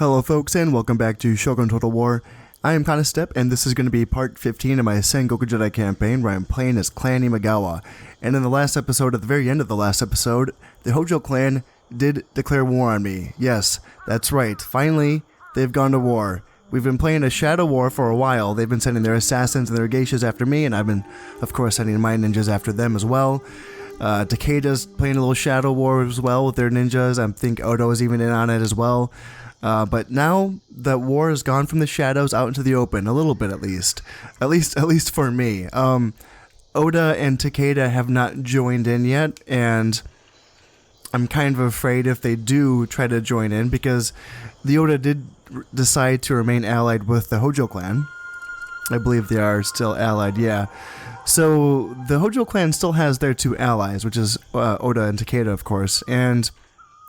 Hello folks and welcome back to Shogun Total War. I am Step, and this is going to be part 15 of my Sengoku Jedi campaign where I'm playing as Clan Imagawa. And in the last episode, at the very end of the last episode, the Hojo clan did declare war on me. Yes, that's right, finally they've gone to war. We've been playing a shadow war for a while. They've been sending their assassins and their geishas after me, and I've been, of course, sending my ninjas after them as well. Takeda's playing a little shadow war as well with their ninjas. I think Odo is even in on it as well. But now that war has gone from the shadows out into the open, a little bit at least for me. Oda and Takeda have not joined in yet, and I'm kind of afraid if they do try to join in, because the Oda did decide to remain allied with the Hojo clan. I believe they are still allied, yeah. So the Hojo clan still has their two allies, which is Oda and Takeda, of course, and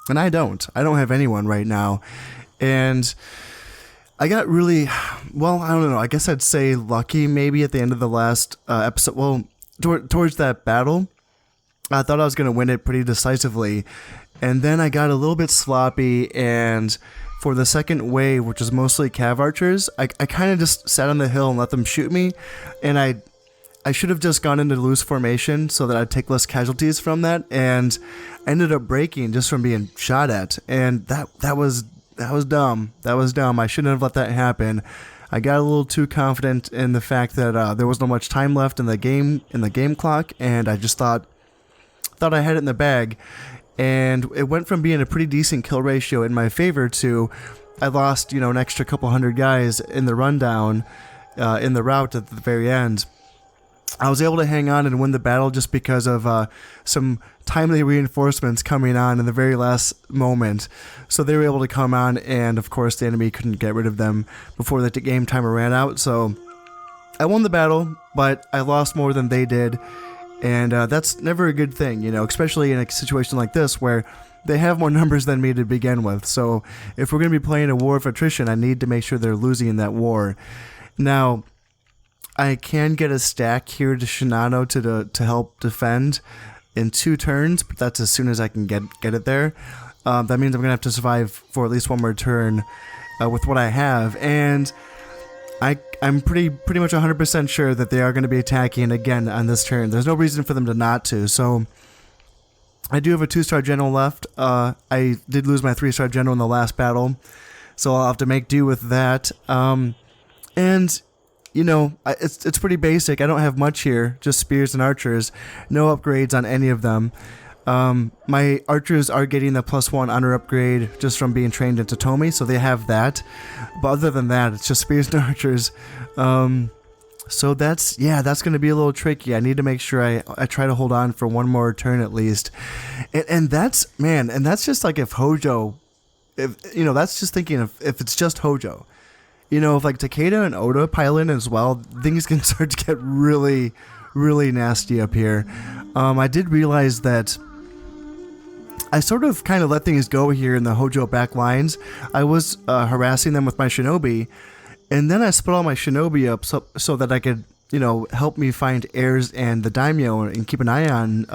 I don't have anyone right now. And I got really, well, I don't know, I guess I'd say lucky maybe at the end of the last episode. Well, towards that battle, I thought I was going to win it pretty decisively. And then I got a little bit sloppy, and for the second wave, which is mostly cav archers, I kind of just sat on the hill and let them shoot me. And I should have just gone into loose formation so that I'd take less casualties from that. And I ended up breaking just from being shot at. And that was dumb. That was dumb. I shouldn't have let that happen. I got a little too confident in the fact that there was not much time left in the game clock, and I just thought I had it in the bag. And it went from being a pretty decent kill ratio in my favor to I lost, an extra couple hundred guys in the rundown, in the route at the very end. I was able to hang on and win the battle just because of some timely reinforcements coming on in the very last moment. So they were able to come on, and of course the enemy couldn't get rid of them before the game timer ran out. So I won the battle, but I lost more than they did, and that's never a good thing, especially in a situation like this where they have more numbers than me to begin with. So if we're going to be playing a war of attrition, I need to make sure they're losing in that war. Now, I can get a stack here to Shinano to help defend in 2 turns, but that's as soon as I can get it there. That means I'm going to have to survive for at least one more turn with what I have, and I'm pretty much 100% sure that they are going to be attacking again on this turn. There's no reason for them to not to, so I do have a 2-star general left. I did lose my 3-star general in the last battle, so I'll have to make do with that. And it's pretty basic. I don't have much here, just spears and archers. No upgrades on any of them. My archers are getting the +1 honor upgrade just from being trained in Toyotomi, so they have that. But other than that, it's just spears and archers. So that's going to be a little tricky. I need to make sure I try to hold on for one more turn at least. And that's just like if Hojo, that's just thinking if it's just Hojo. If like Takeda and Oda pile in as well, things can start to get really, really nasty up here. I did realize that I sort of kind of let things go here in the Hojo back lines. I was harassing them with my shinobi, and then I split all my shinobi up so that I could, help me find heirs and the daimyo and keep an eye on,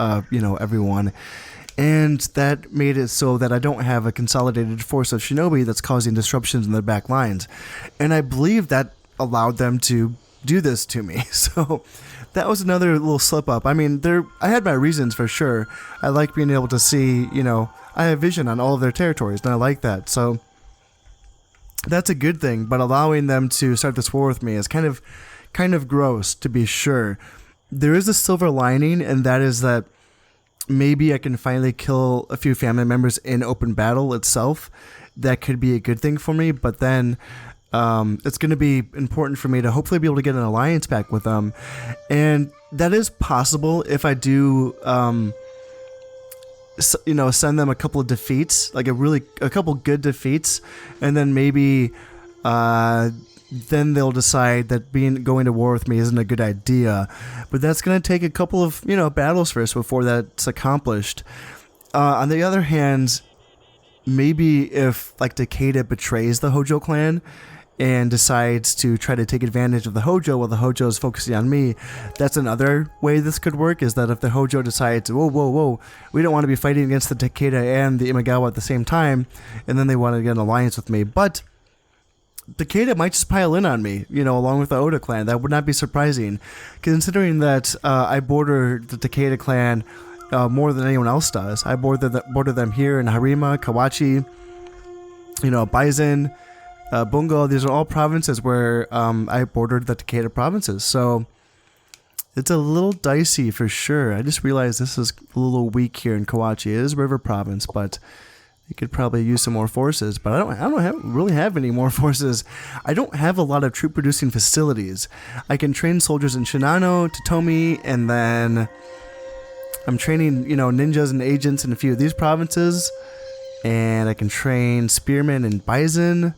everyone. And that made it so that I don't have a consolidated force of shinobi that's causing disruptions in their back lines. And I believe that allowed them to do this to me. So that was another little slip up. I mean, I had my reasons for sure. I like being able to see, I have vision on all of their territories, and I like that. So that's a good thing. But allowing them to start this war with me is kind of gross, to be sure. There is a silver lining, and that is that maybe I can finally kill a few family members in open battle itself. That could be a good thing for me, but then it's going to be important for me to hopefully be able to get an alliance back with them. And that is possible if I do, send them a couple of defeats, like a couple good defeats, and then maybe then they'll decide that going to war with me isn't a good idea. But that's going to take a couple of, battles first before that's accomplished. On the other hand, maybe if like Takeda betrays the Hojo clan and decides to try to take advantage of the Hojo while the Hojo is focusing on me. That's another way this could work, is that if the Hojo decides, whoa, we don't want to be fighting against the Takeda and the Imagawa at the same time, and then they want to get an alliance with me. But Takeda might just pile in on me, along with the Oda clan. That would not be surprising, considering that I border the Takeda clan more than anyone else does. I border them here in Harima, Kawachi, Baizen, Bungo. These are all provinces where I bordered the Takeda provinces. So it's a little dicey for sure. I just realized this is a little weak here in Kawachi. It is River Province, but you could probably use some more forces. But I don't really have any more forces. I don't have a lot of troop producing facilities. I can train soldiers in Shinano, Toyotomi, and then I'm training, ninjas and agents in a few of these provinces. And I can train spearmen in Baizen.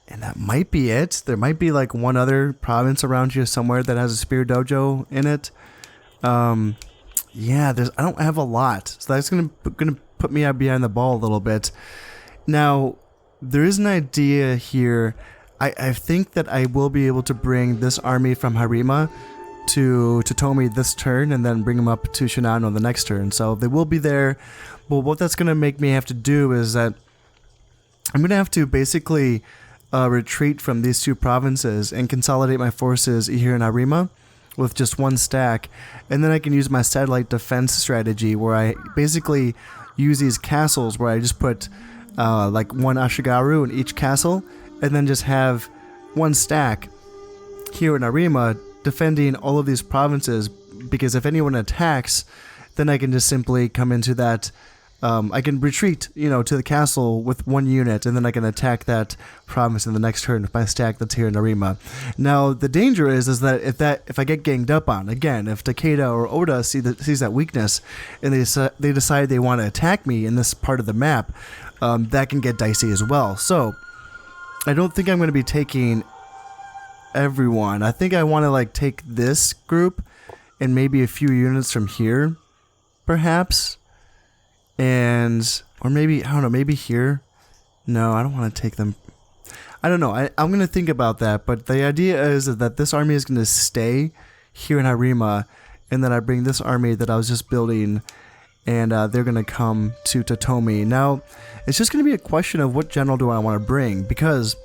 And that might be it. There might be like one other province around here somewhere that has a spear dojo in it. I don't have a lot. So that's gonna put me out behind the ball a little bit. Now, there is an idea here. I think that I will be able to bring this army from Harima to Toyotomi this turn, and then bring them up to Shinano the next turn. So they will be there. But what that's going to make me have to do is that I'm going to have to basically retreat from these two provinces and consolidate my forces here in Harima with just one stack. And then I can use my satellite defense strategy, where I basically use these castles where I just put like one Ashigaru in each castle, and then just have one stack here in Harima defending all of these provinces, because if anyone attacks, then I can just simply come into that. I can retreat, to the castle with one unit, and then I can attack that province in the next turn with my stack that's here in Harima. Now, the danger is that if I get ganged up on, again, if Takeda or Oda sees that weakness, and they decide they want to attack me in this part of the map, that can get dicey as well. So, I don't think I'm going to be taking everyone. I think I want to take this group and maybe a few units from here, perhaps. Or maybe, I don't know, maybe here. No, I don't want to take them. I don't know. I'm going to think about that. But the idea is that this army is going to stay here in Harima, and then I bring this army that I was just building, and they're going to come to Toyotomi. Now, it's just going to be a question of what general do I want to bring, because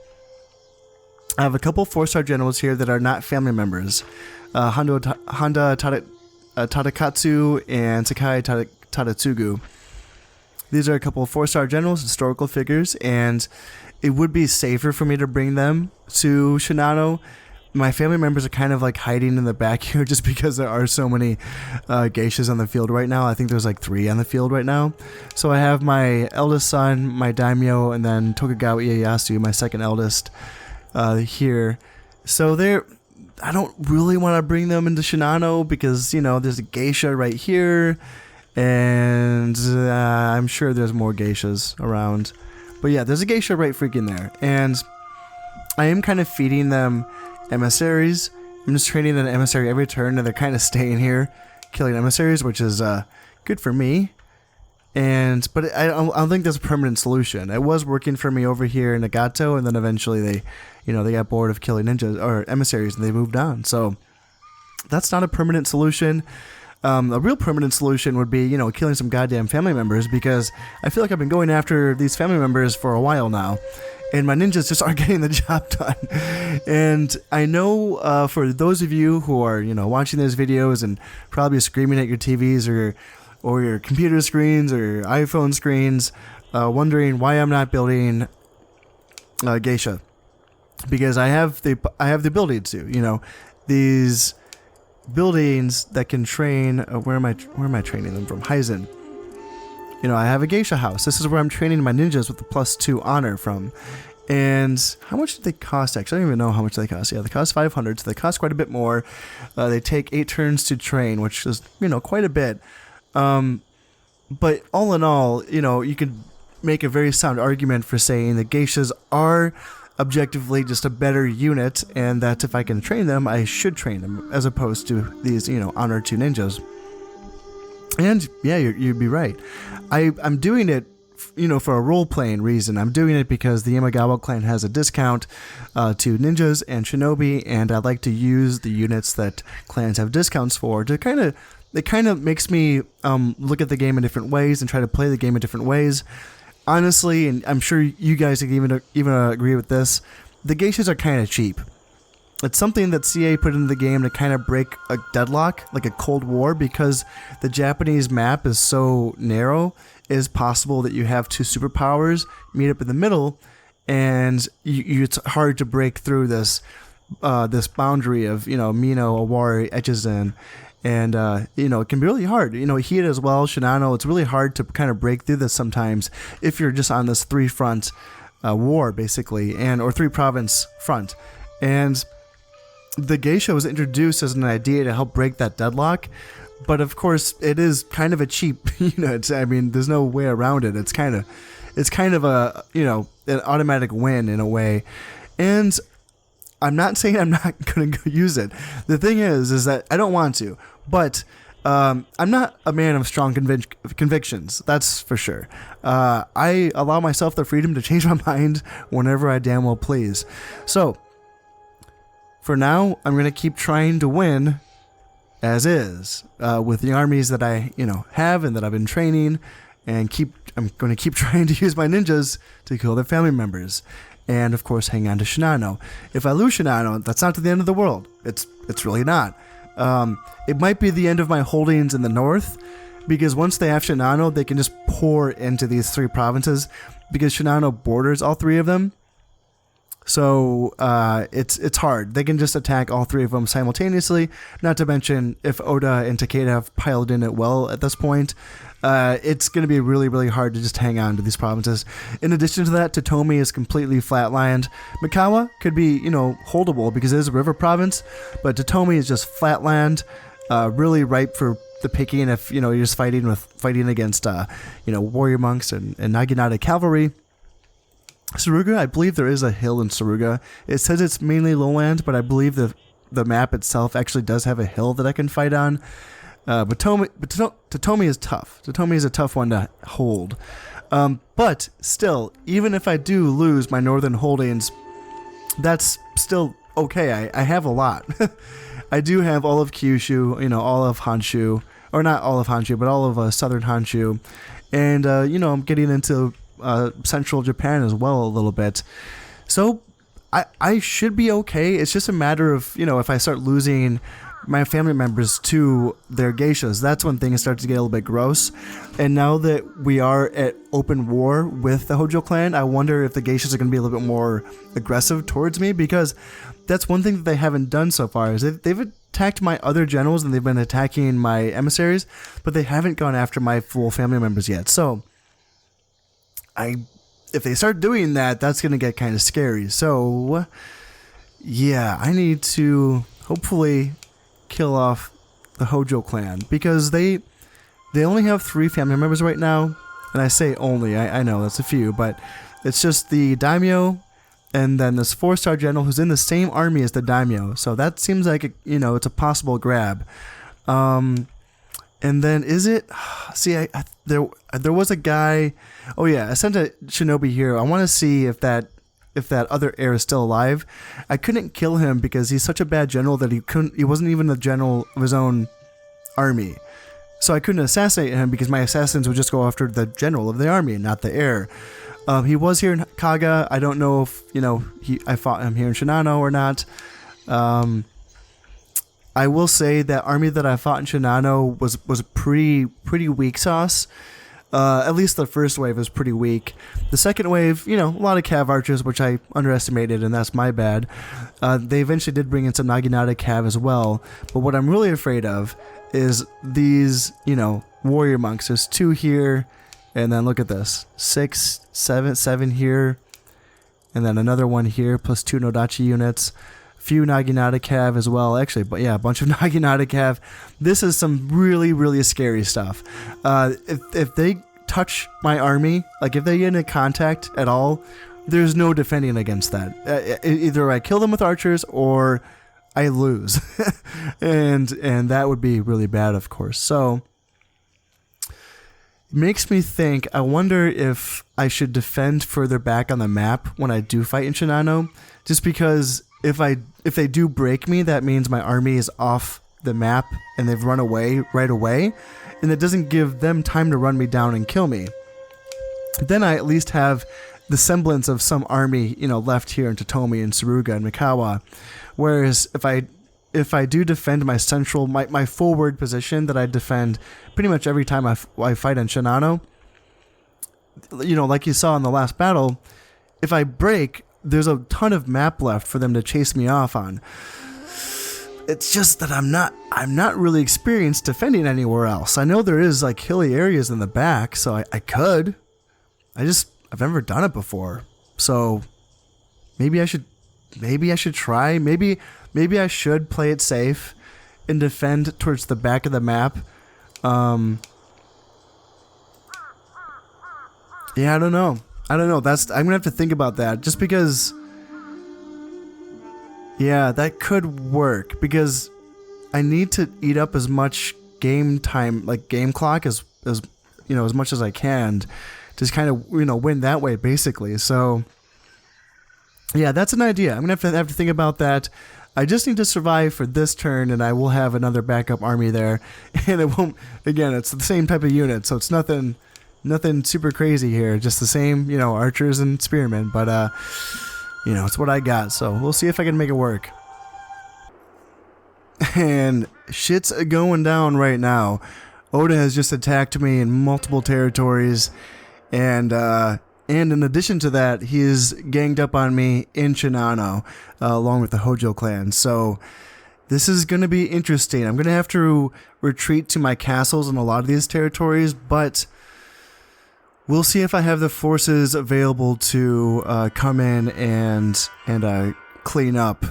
I have a couple 4-star generals here that are not family members. Honda Tadakatsu and Sakai Tadatsugu. These are a couple of 4-star generals, historical figures, and it would be safer for me to bring them to Shinano. My family members are kind of hiding in the back here just because there are so many geishas on the field right now. I think there's 3 on the field right now. So I have my eldest son, my daimyo, and then Tokugawa Ieyasu, my second eldest, here. So I don't really want to bring them into Shinano because, there's a geisha right here. And I'm sure there's more geishas around. But yeah, there's a geisha right freaking there. And I am kind of feeding them emissaries. I'm just training an emissary every turn, and they're kind of staying here, killing emissaries, which is good for me. But I don't think that's a permanent solution. It was working for me over here in Nagato, and then eventually they got bored of killing ninjas or emissaries, and they moved on. So that's not a permanent solution. A real permanent solution would be, killing some goddamn family members, because I feel like I've been going after these family members for a while now, and my ninjas just aren't getting the job done. And I know for those of you who are, watching these videos and probably screaming at your TVs or your computer screens or your iPhone screens, wondering why I'm not building geisha, because I have the ability to, these buildings that can train. Where am I training them from? Heizen. I have a geisha house. This is where I'm training my ninjas with the +2 honor from. And how much do they cost? Actually, I don't even know how much they cost. Yeah, they cost 500, so they cost quite a bit more. They take 8 turns to train, which is quite a bit. But all in all, you could make a very sound argument for saying that geishas are objectively just a better unit, and that if I can train them, I should train them, as opposed to these, honor 2 ninjas. And yeah, you'd be right. I'm doing it, for a role-playing reason. I'm doing it because the Imagawa clan has a discount to ninjas and shinobi, and I like to use the units that clans have discounts for to it kind of makes me look at the game in different ways and try to play the game in different ways. Honestly, and I'm sure you guys can even agree with this, the geishas are kind of cheap. It's something that CA put into the game to kind of break a deadlock, like a Cold War, because the Japanese map is so narrow. It is possible that you have two superpowers meet up in the middle, and it's hard to break through this boundary of Mino, Owari, Echizen, and it can be really hard. Heat as well, Shinano. It's really hard to kind of break through this sometimes if you're just on this 3-front war basically, or 3-province front, and the geisha was introduced as an idea to help break that deadlock, but of course it is kind of a cheap there's no way around it. It's kind of a an automatic win in a way, and I'm not saying I'm not going to go use it. The thing is that I don't want to, but I'm not a man of strong convictions, that's for sure. I allow myself the freedom to change my mind whenever I damn well please. So for now, I'm going to keep trying to win as is with the armies that I, have and that I've been training, and I'm going to keep trying to use my ninjas to kill their family members, and of course hang on to Shinano. If I lose Shinano, that's not to the end of the world. It's really not. It might be the end of my holdings in the north, because once they have Shinano, they can just pour into these 3 provinces, because Shinano borders all 3 of them. So it's hard. They can just attack all 3 of them simultaneously. Not to mention, if Oda and Takeda have piled in it well at this point, it's going to be really, really hard to just hang on to these provinces. In addition to that, Toyotomi is completely flatlined. Mikawa could be, holdable because it is a river province, but Toyotomi is just flatland, really ripe for the picking if, you're just fighting against, warrior monks and Naginata cavalry. Suruga, I believe there is a hill in Suruga. It says it's mainly lowland, but I believe the map itself actually does have a hill that I can fight on. But Toyotomi is tough. Toyotomi is a tough one to hold. But still, even if I do lose my northern holdings, that's still okay. I have a lot. I do have all of Kyushu, all of Honshu, or not all of Honshu, but all of southern Honshu. And, I'm getting into central Japan as well a little bit. So I should be okay. It's just a matter of, if I start losing my family members to their geishas, that's when things start to get a little bit gross. And now that we are at open war with the Hojo clan, I wonder if the geishas are going to be a little bit more aggressive towards me, because that's one thing that they haven't done so far, is they've attacked my other generals and they've been attacking my emissaries, but they haven't gone after my full family members yet. So if they start doing that, that's going to get kind of scary. So, yeah, I need to hopefully kill off the Hojo clan, because they only have 3 family members right now. And I say only, I know that's a few, but it's just the daimyo and then this 4-star general who's in the same army as the daimyo. So that seems like, it's a possible grab. And then is it? See, there was a guy. Oh yeah, I sent a shinobi here. I want to see if that other heir is still alive. I couldn't kill him because he's such a bad general that he wasn't even the general of his own army. So I couldn't assassinate him because my assassins would just go after the general of the army, not the heir. He was here in Kaga. I don't know if I fought him here in Shinano or not. I will say that army that I fought in Shinano was pretty weak sauce. At least the first wave was pretty weak. The second wave, a lot of cav archers, which I underestimated, and that's my bad. They eventually did bring in some Naginata cav as well. But what I'm really afraid of is these, warrior monks. There's 2 here, and then look at this. 6, 7 here, and then another one here, plus 2 Nodachi units. Few Naginata cav as well, actually, but yeah, a bunch of Naginata cav. This is some really, really scary stuff. If they touch my army, like if they get into contact at all, there's no defending against that. Either I kill them with archers or I lose, and that would be really bad, of course. So makes me think, I wonder if I should defend further back on the map when I do fight in Shinano, just because if they do break me, that means my army is off the map and they've run away right away, and it doesn't give them time to run me down and kill me. Then I at least have the semblance of some army, left here in Toyotomi and Suruga and Mikawa. Whereas if I do defend my central, my forward position that I defend pretty much every time I fight in Shinano, like you saw in the last battle, if I break, there's a ton of map left for them to chase me off on. It's just that I'm not really experienced defending anywhere else. I know there is like hilly areas in the back, so I could. I've never done it before. So maybe I should try. Maybe I should play it safe and defend towards the back of the map. Yeah, I don't know. I'm gonna have to think about that, just because. Yeah, that could work, because I need to eat up as much game time, like game clock, as much as I can, to kind of win that way, basically. So yeah, that's an idea. I'm gonna have to think about that. I just need to survive for this turn, and I will have another backup army there, and it won't. Again, it's the same type of unit, so it's nothing super crazy here. Just the same, archers and spearmen, but it's what I got, so we'll see if I can make it work. And shit's going down right now. Oda has just attacked me in multiple territories, and in addition to that, he's ganged up on me in Shinano, along with the Hojo clan. So this is going to be interesting. I'm going to have to retreat to my castles in a lot of these territories, but we'll see if I have the forces available to come in and clean up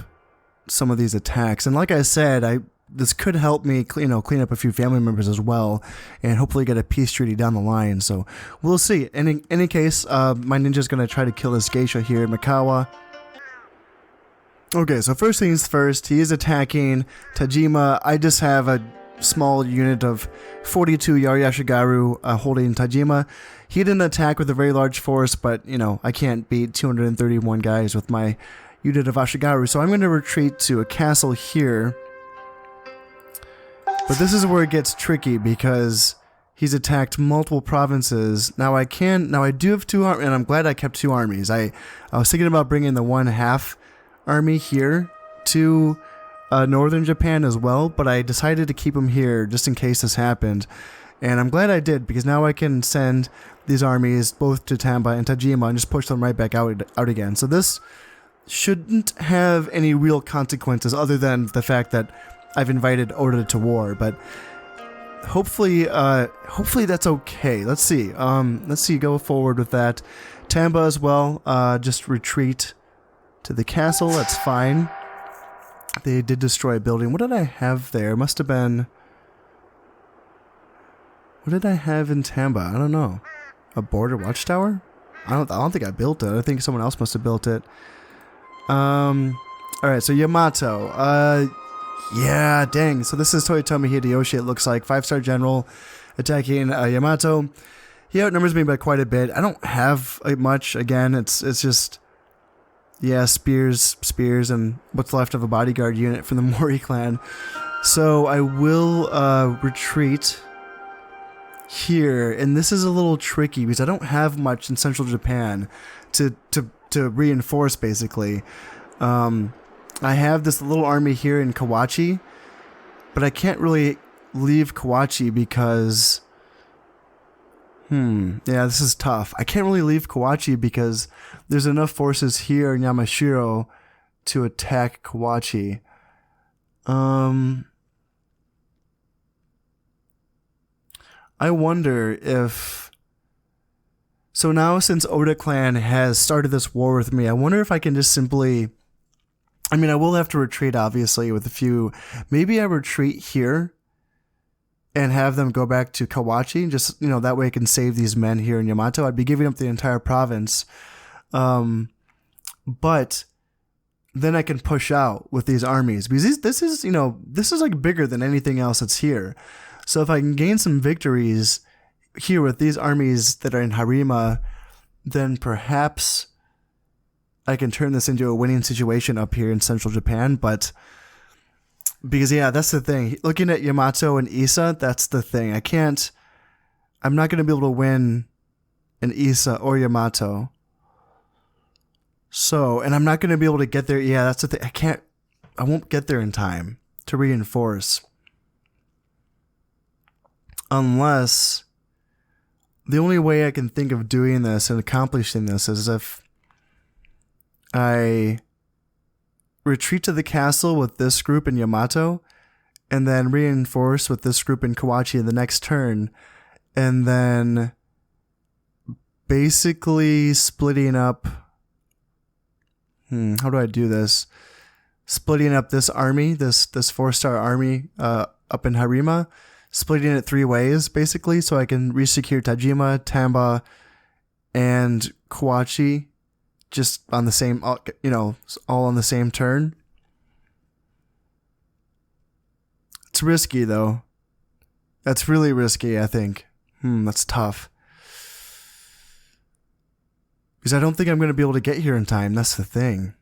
some of these attacks. And like I said, this could help me clean up a few family members as well, and hopefully get a peace treaty down the line. So we'll see. In any case, my ninja's going to try to kill this geisha here in Mikawa. Okay, so first things first, he is attacking Tajima. I just have a small unit of 42 Yashigaru holding Tajima. He didn't attack with a very large force, but, I can't beat 231 guys with my unit of Ashigaru, so I'm going to retreat to a castle here. But this is where it gets tricky, because he's attacked multiple provinces. Now I do have two armies, and I'm glad I kept two armies. I was thinking about bringing the 1/2 army here to northern Japan as well, but I decided to keep him here just in case this happened. And I'm glad I did, because now I can send these armies both to Tamba and Tajima and just push them right back out again. So this shouldn't have any real consequences other than the fact that I've invited Oda to war. But hopefully that's okay. Let's see. Go forward with that. Tamba as well. Just retreat to the castle. That's fine. They did destroy a building. What did I have there? Must have been. What did I have in Tamba? I don't know. A border watchtower? I don't think I built it. I think someone else must have built it. Alright, so Yamato. Yeah, dang. So this is Toyotomi Hideyoshi, it looks like. 5-star general attacking Yamato. He outnumbers me by quite a bit. I don't have much. Again, it's just, yeah, spears, and what's left of a bodyguard unit from the Maury clan. So I will retreat here, and this is a little tricky because I don't have much in central Japan to reinforce, basically. I have this little army here in Kawachi, but I can't really leave Kawachi because yeah, this is tough. I can't really leave Kawachi because there's enough forces here in Yamashiro to attack Kawachi. I wonder if... So now, since Oda clan has started this war with me, I wonder if I can just simply... I mean, I will have to retreat, obviously, with a few... Maybe I retreat here and have them go back to Kawachi. Just, that way I can save these men here in Yamato. I'd be giving up the entire province. But then I can push out with these armies. Because this is like bigger than anything else that's here. So if I can gain some victories here with these armies that are in Harima, then perhaps I can turn this into a winning situation up here in central Japan. But because, yeah, that's the thing. Looking at Yamato and Issa, that's the thing. I'm not going to be able to win an Issa or Yamato. So, and I'm not going to be able to get there. Yeah, that's the thing. I won't get there in time to reinforce. Unless the only way I can think of doing this and accomplishing this is if I retreat to the castle with this group in Yamato and then reinforce with this group in Kawachi in the next turn, and then basically splitting up. How do I do this? Splitting up this army, this 4-star army up in Harima, splitting it 3 ways basically, so I can resecure Tajima, Tamba, and Kawachi, just on the same, all on the same turn. It's risky though. That's really risky, I think. That's tough. Because I don't think I'm going to be able to get here in time. That's the thing.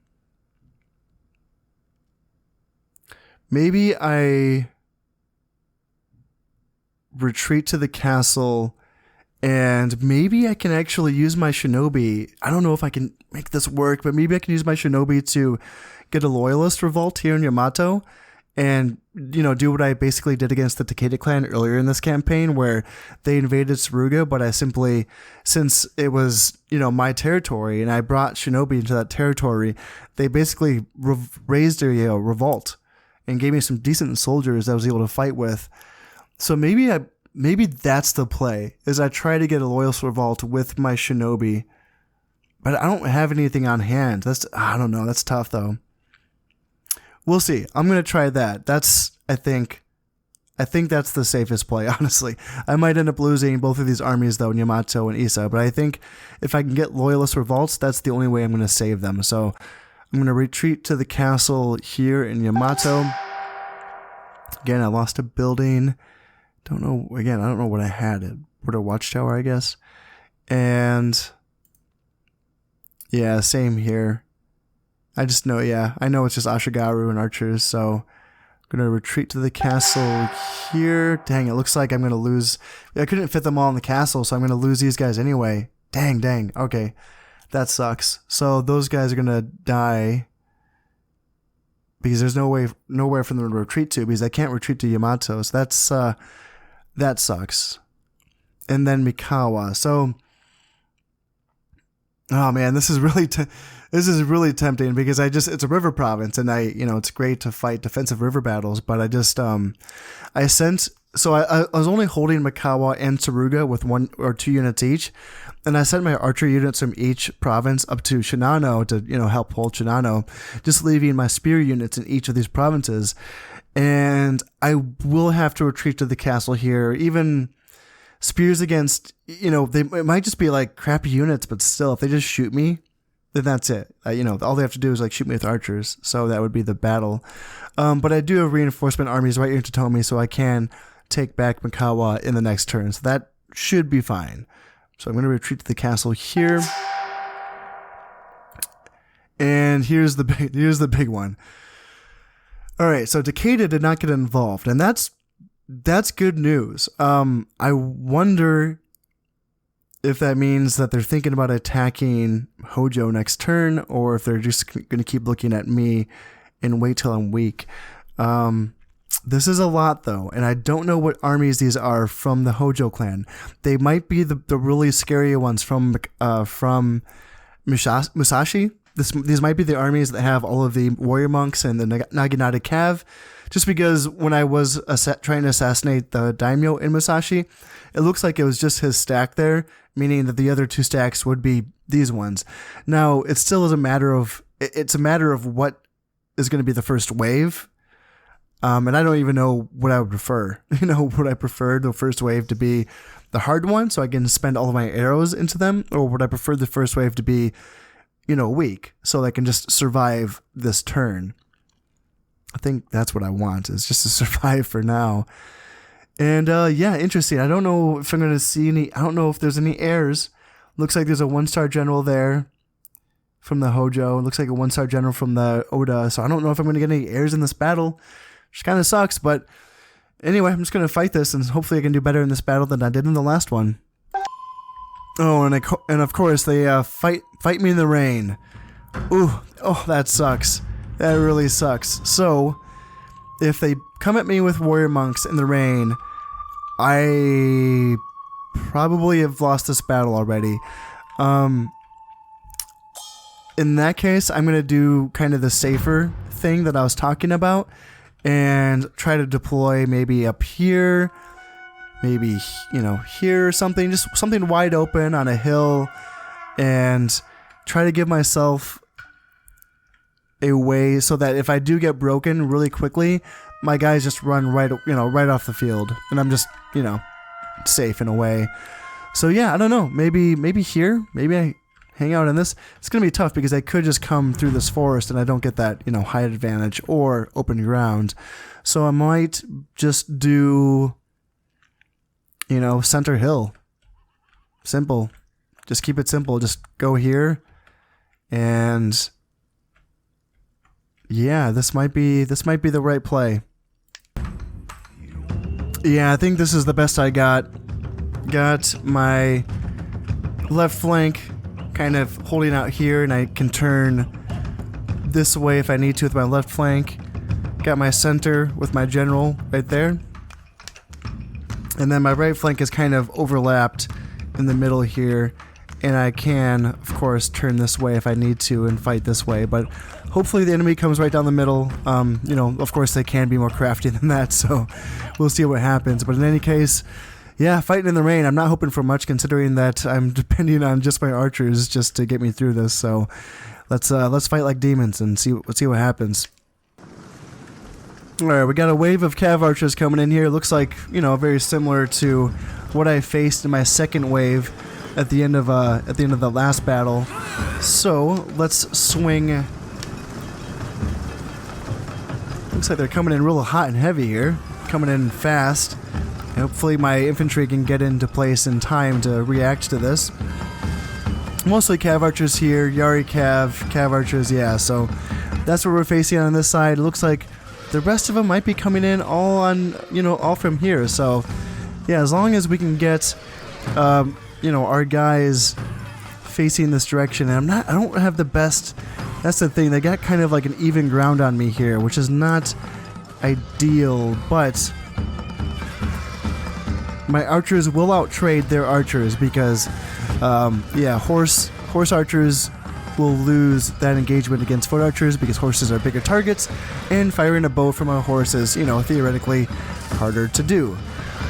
Maybe I retreat to the castle, and maybe I can actually use my shinobi. I don't know if I can make this work, but maybe I can use my shinobi to get a loyalist revolt here in Yamato and, do what I basically did against the Takeda clan earlier in this campaign, where they invaded Tsuruga, but I simply, since it was, my territory and I brought shinobi into that territory, they basically raised a revolt and gave me some decent soldiers I was able to fight with. So maybe that's the play, is I try to get a loyalist revolt with my shinobi, but I don't have anything on hand. I don't know. That's tough though. We'll see. I'm going to try that. I think that's the safest play, honestly. I might end up losing both of these armies though, Yamato and Issa, but I think if I can get loyalist revolts, that's the only way I'm going to save them. So I'm going to retreat to the castle here in Yamato. Again, I lost a building. I don't know what I had. A watchtower, I guess. And yeah, same here. I know it's just Ashigaru and archers, so I'm going to retreat to the castle here. Dang, it looks like I'm going to lose. I couldn't fit them all in the castle, so I'm going to lose these guys anyway. Dang. Okay, that sucks. So those guys are going to die because there's nowhere for them to retreat to, because I can't retreat to Yamato. So that sucks. And then Mikawa. So, oh man, this is really tempting because it's a river province, and it's great to fight defensive river battles, but I was only holding Mikawa and Tsuruga with 1 or 2 units each, and I sent my archer units from each province up to Shinano to, help hold Shinano, just leaving my spear units in each of these provinces. And I will have to retreat to the castle here. Even spears against, it might just be like crappy units, but still, if they just shoot me, then that's it. All they have to do is shoot me with archers. So that would be the battle. But I do have reinforcement armies right here in Toyotomi, so I can take back Mikawa in the next turn. So that should be fine. So I'm going to retreat to the castle here. And here's the big one. All right, so Takeda did not get involved, and that's good news. I wonder if that means that they're thinking about attacking Hojo next turn, or if they're just going to keep looking at me and wait till I'm weak. This is a lot, though, and I don't know what armies these are from the Hojo clan. They might be the really scary ones from Musashi. These might be the armies that have all of the warrior monks and the Naginata Cav. Just because when I was trying to assassinate the daimyo in Musashi, it looks like it was just his stack there, meaning that the other 2 stacks would be these ones. Now, it still is a matter of what is going to be the first wave. And I don't even know what I would prefer. Would I prefer the first wave to be the hard one so I can spend all of my arrows into them? Or would I prefer the first wave to be, weak so I can just survive this turn? I think that's what I want, is just to survive for now. And yeah, interesting. I don't know if I'm going to see any, I don't know if there's any heirs. Looks like there's a 1-star general there from the Hojo. Looks like a 1-star general from the Oda. So I don't know if I'm going to get any heirs in this battle, which kind of sucks. But anyway, I'm just going to fight this, and hopefully I can do better in this battle than I did in the last one. Oh, and of course they fight me in the rain. Ooh, oh, that sucks. That really sucks. So if they come at me with warrior monks in the rain, I probably have lost this battle already. In that case, I'm going to do kind of the safer thing that I was talking about and try to deploy maybe up here, maybe, you know, here or something, just something wide open on a hill, and try to give myself a way so that if I do get broken really quickly, my guys just run right off the field, and I'm just, you know, safe in a way. So yeah, I don't know, maybe here, maybe I hang out in this. It's gonna be tough because I could just come through this forest and I don't get that, you know, height advantage or open ground. So I might just do, you know, center hill. Simple. Just keep it simple. Just go here, and yeah, this might be the right play. Yeah, I think this is the best I got. Got my left flank kind of holding out here, and I can turn this way if I need to with my left flank. Got my center with my general right there. And then my right flank is kind of overlapped in the middle here, and I can, of course, turn this way if I need to and fight this way, but hopefully the enemy comes right down the middle. You know, of course they can be more crafty than that, so we'll see what happens. But in any case, yeah, fighting in the rain, I'm not hoping for much considering that I'm depending on just my archers just to get me through this, so let's fight like demons and see what happens. Alright, we got a wave of cav archers coming in here. Looks like, you know, very similar to what I faced in my second wave at the end of the last battle. So let's swing. Looks like they're coming in real hot and heavy here, coming in fast. Hopefully my infantry can get into place in time to react to this. Mostly cav archers here, Yari cav archers, yeah. So that's what we're facing on this side. It looks like the rest of them might be coming in all on, you know, all from here. So yeah, as long as we can get, you know, our guys facing this direction, and I don't have the best. That's the thing. They got kind of like an even ground on me here, which is not ideal, but my archers will outtrade their archers because, yeah, horse archers will lose that engagement against foot archers because horses are bigger targets, and firing a bow from a horse is, you know, theoretically harder to do.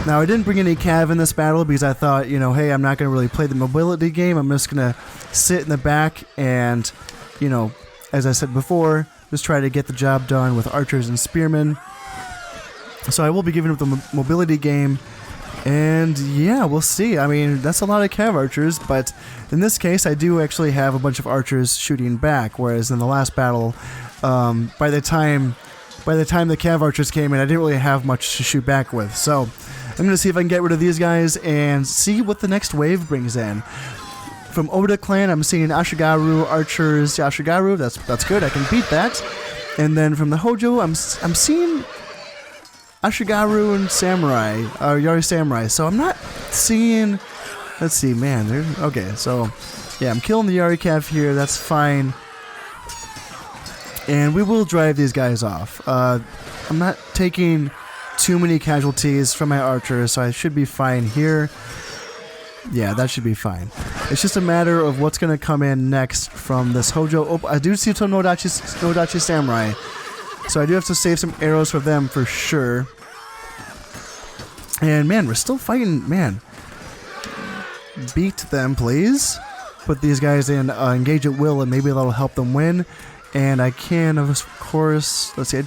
Now, I didn't bring any cav in this battle because I thought, you know, hey, I'm not going to really play the mobility game. I'm just going to sit in the back and, you know, as I said before, just try to get the job done with archers and spearmen. So I will be giving up the mobility game. And yeah, we'll see. I mean, that's a lot of cav archers, but in this case, I do actually have a bunch of archers shooting back, whereas in the last battle, by the time the cav archers came in, I didn't really have much to shoot back with. So I'm going to see if I can get rid of these guys and see what the next wave brings in. From Oda clan, I'm seeing Ashigaru archers. Ashigaru, that's good. I can beat that. And then from the Hojo, I'm seeing Ashigaru and Samurai, Yari Samurai. So I'm not seeing. Let's see, man. Okay, so yeah, I'm killing the Yari Cav here. That's fine. And we will drive these guys off. I'm not taking too many casualties from my archers, so I should be fine here. Yeah, that should be fine. It's just a matter of what's going to come in next from this Hojo. Oh, I do see some Nodachi Samurai. So I do have to save some arrows for them for sure. And man, we're still fighting. Man, beat them, please. Put these guys in engage at will, and maybe that'll help them win. And I can, of course, let's see, I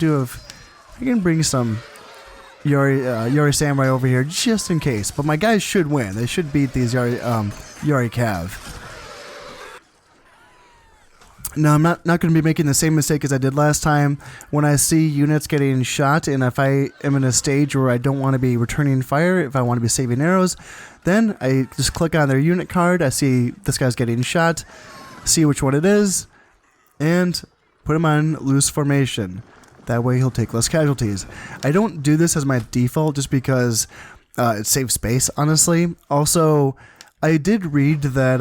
can bring some Yari Samurai over here just in case. But my guys should win. They should beat these Yari Cav. Now, I'm not going to be making the same mistake as I did last time. When I see units getting shot, and if I am in a stage where I don't want to be returning fire, if I want to be saving arrows, then I just click on their unit card. I see this guy's getting shot, see which one it is, and put him on loose formation. That way he'll take less casualties. I don't do this as my default just because it saves space, honestly. Also, I did read that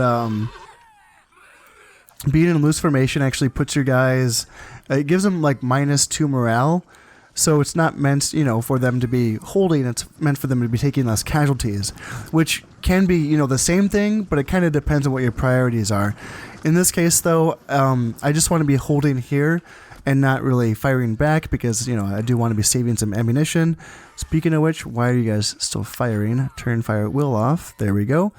being in loose formation actually puts your guys, it gives them like -2 morale. So it's not meant, you know, for them to be holding, it's meant for them to be taking less casualties, which can be, you know, the same thing, but it kind of depends on what your priorities are. In this case, though, I just want to be holding here and not really firing back because, you know, I do want to be saving some ammunition. Speaking of which, why are you guys still firing? Turn fire at will off. There we go.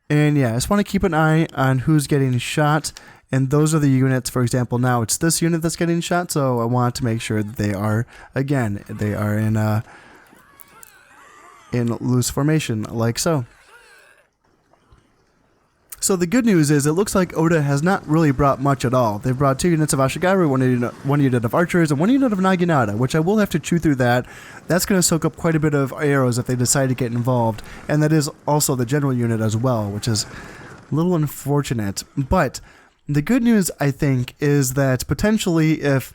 And yeah, I just want to keep an eye on who's getting shot. And those are the units. For example, now it's this unit that's getting shot, so I want to make sure that they are, again, they are in loose formation, like so. So the good news is it looks like Oda has not really brought much at all. They've brought 2 units of Ashigaru, one unit of archers, and 1 unit of Naginata, which I will have to chew through that. That's going to soak up quite a bit of arrows if they decide to get involved. And that is also the general unit as well, which is a little unfortunate. But the good news, I think, is that potentially if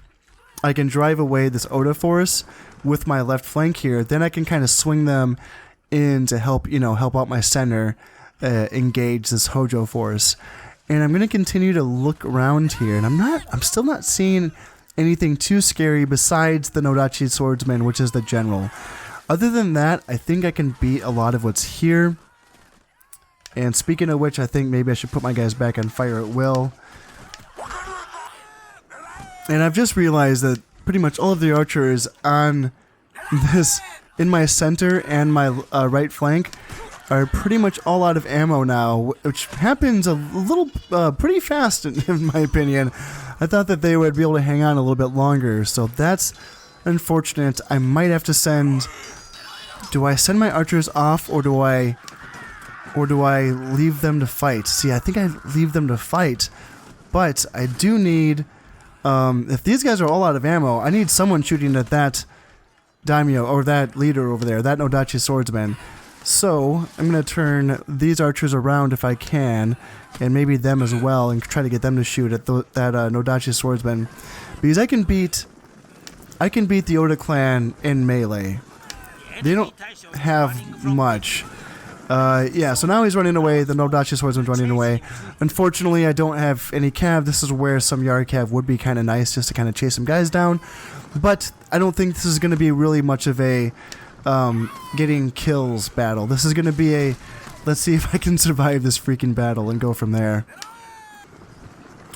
I can drive away this Oda force with my left flank here, then I can kind of swing them in to help, you know, help out my center, engage this Hojo force. And I'm going to continue to look around here, and I'm still not seeing anything too scary besides the Nodachi swordsman, which is the general. Other than that, I think I can beat a lot of what's here. And speaking of which, I think maybe I should put my guys back on fire at will. And I've just realized that pretty much all of the archers on this, in my center and my right flank, are pretty much all out of ammo now, which happens a little pretty fast in my opinion. I thought that they would be able to hang on a little bit longer, so that's unfortunate. I might have to send... Do I send my archers off, or do I leave them to fight? See, I think I leave them to fight, but I do need... if these guys are all out of ammo, I need someone shooting at that daimyo, or that leader over there, that Nodachi swordsman. So, I'm going to turn these archers around if I can, and maybe them as well, and try to get them to shoot at that Nodachi swordsman. Because I can beat the Oda clan in melee. They don't have much. Yeah, so now he's running away, the Nodachi swordsman's running away. Unfortunately, I don't have any cav. This is where some yard cav would be kind of nice, just to kind of chase some guys down. But I don't think this is going to be really much of a getting kills battle. This is going to be a, let's see if I can survive this freaking battle and go from there.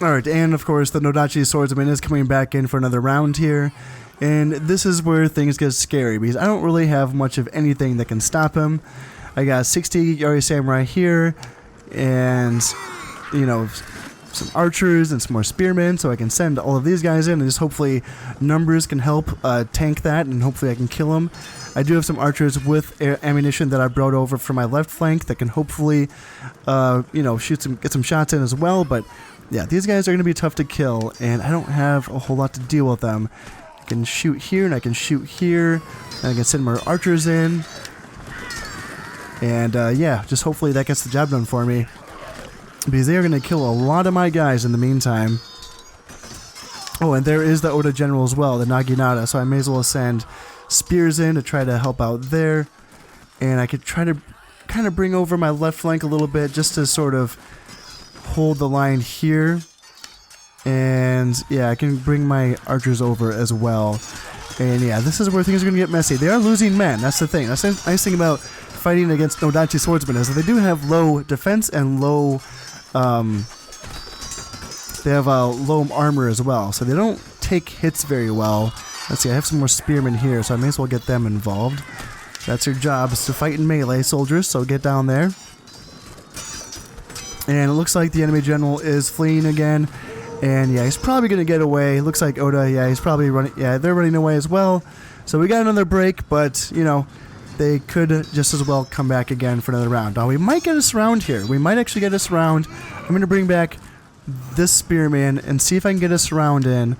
Alright, and of course the Nodachi swordsman is coming back in for another round here. And this is where things get scary, because I don't really have much of anything that can stop him. I got 60 Yari Samurai here, and, you know, some archers and some more spearmen, so I can send all of these guys in, and just hopefully numbers can help tank that, and hopefully I can kill them. I do have some archers with ammunition that I brought over from my left flank that can hopefully, you know, get some shots in as well, but yeah, these guys are going to be tough to kill, and I don't have a whole lot to deal with them. I can shoot here, and I can shoot here, and I can send more archers in. And yeah, just hopefully that gets the job done for me, because they are going to kill a lot of my guys in the meantime. Oh, and there is the Oda general as well, the Naginata, so I may as well send spears in to try to help out there. And I could try to kind of bring over my left flank a little bit just to sort of hold the line here. And yeah, I can bring my archers over as well. And yeah, this is where things are going to get messy. They are losing men, that's the thing. That's the nice thing about fighting against Nodachi swordsmen, is that they do have low defense and low, they have low armor as well, so they don't take hits very well. Let's see, I have some more spearmen here, so I may as well get them involved. That's your job, is to fight in melee, soldiers, so get down there. And it looks like the enemy general is fleeing again, and yeah, he's probably going to get away. Looks like Oda, yeah, he's probably running, yeah, they're running away as well. So we got another break, but, you know, they could just as well come back again for another round. Now, we might get us around here. We might actually get us around. I'm going to bring back this spearman and see if I can get a surround in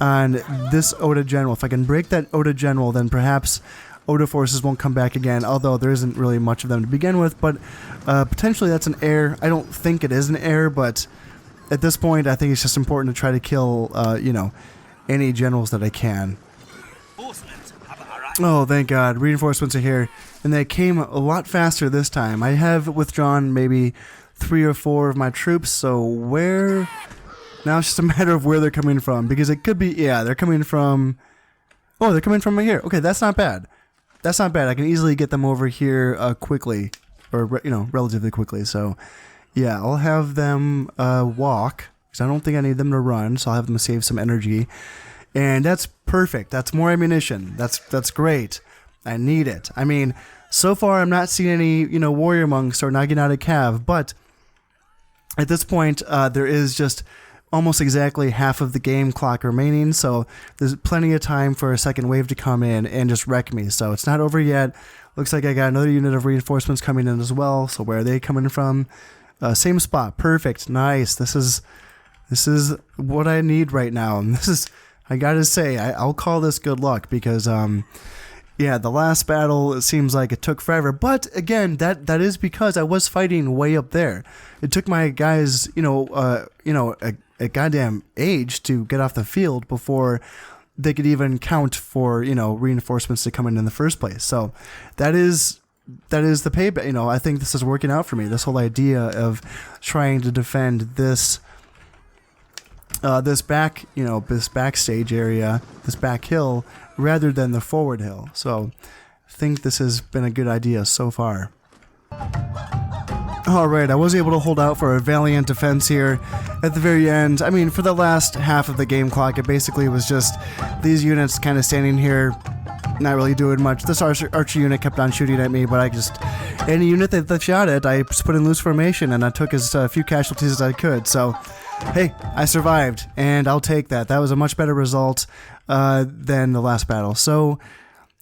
on this Oda General. If I can break that Oda General, then perhaps Oda forces won't come back again, although there isn't really much of them to begin with, but potentially that's an error. I don't think it is an error, but at this point I think it's just important to try to kill, you know, any generals that I can. Oh, thank God. Reinforcements are here, and they came a lot faster this time. I have withdrawn maybe 3 or 4 of my troops, so where... Now it's just a matter of where they're coming from, because it could be, yeah, they're coming from... Oh, they're coming from right here. Okay, that's not bad. That's not bad. I can easily get them over here quickly, or, you know, relatively quickly. So, yeah, I'll have them walk, because I don't think I need them to run, so I'll have them save some energy. And that's perfect. That's more ammunition. That's great. I need it. I mean, so far I'm not seeing any, you know, warrior monks or Naginata Cav, but at this point there is just almost exactly half of the game clock remaining, so there's plenty of time for a second wave to come in and just wreck me. So it's not over yet. Looks like I got another unit of reinforcements coming in as well. So where are they coming from? Same spot. Perfect. Nice. This is what I need right now. And this is, I gotta say, I'll call this good luck, because yeah, the last battle, it seems like it took forever. But again, that is because I was fighting way up there. It took my guys, you know, a goddamn age to get off the field before they could even count for, you know, reinforcements to come in the first place. So that is the payback. You know, I think this is working out for me. This whole idea of trying to defend this this backstage area, this back hill, rather than the forward hill. So I think this has been a good idea so far. Alright, I was able to hold out for a valiant defense here at the very end. I mean, for the last half of the game clock, it basically was just these units kind of standing here, not really doing much. This archer unit kept on shooting at me, but I just... Any unit that shot at, I just put in loose formation, and I took as few casualties as I could. So, hey, I survived, and I'll take that. That was a much better result than the last battle. So,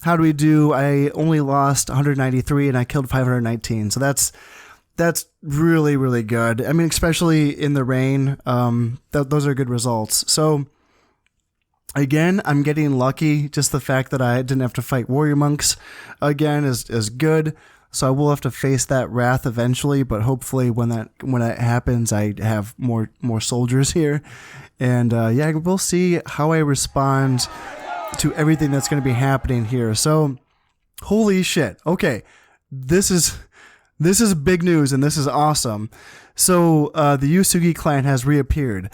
how do we do? I only lost 193, and I killed 519. So that's really, really good. I mean, especially in the rain, those are good results. So, again, I'm getting lucky. Just the fact that I didn't have to fight warrior monks again is good. So I will have to face that wrath eventually, but hopefully when that happens, I have more soldiers here. And yeah, we'll see how I respond to everything that's going to be happening here. So, holy shit. Okay, this is big news, and this is awesome. So, the Yusugi clan has reappeared.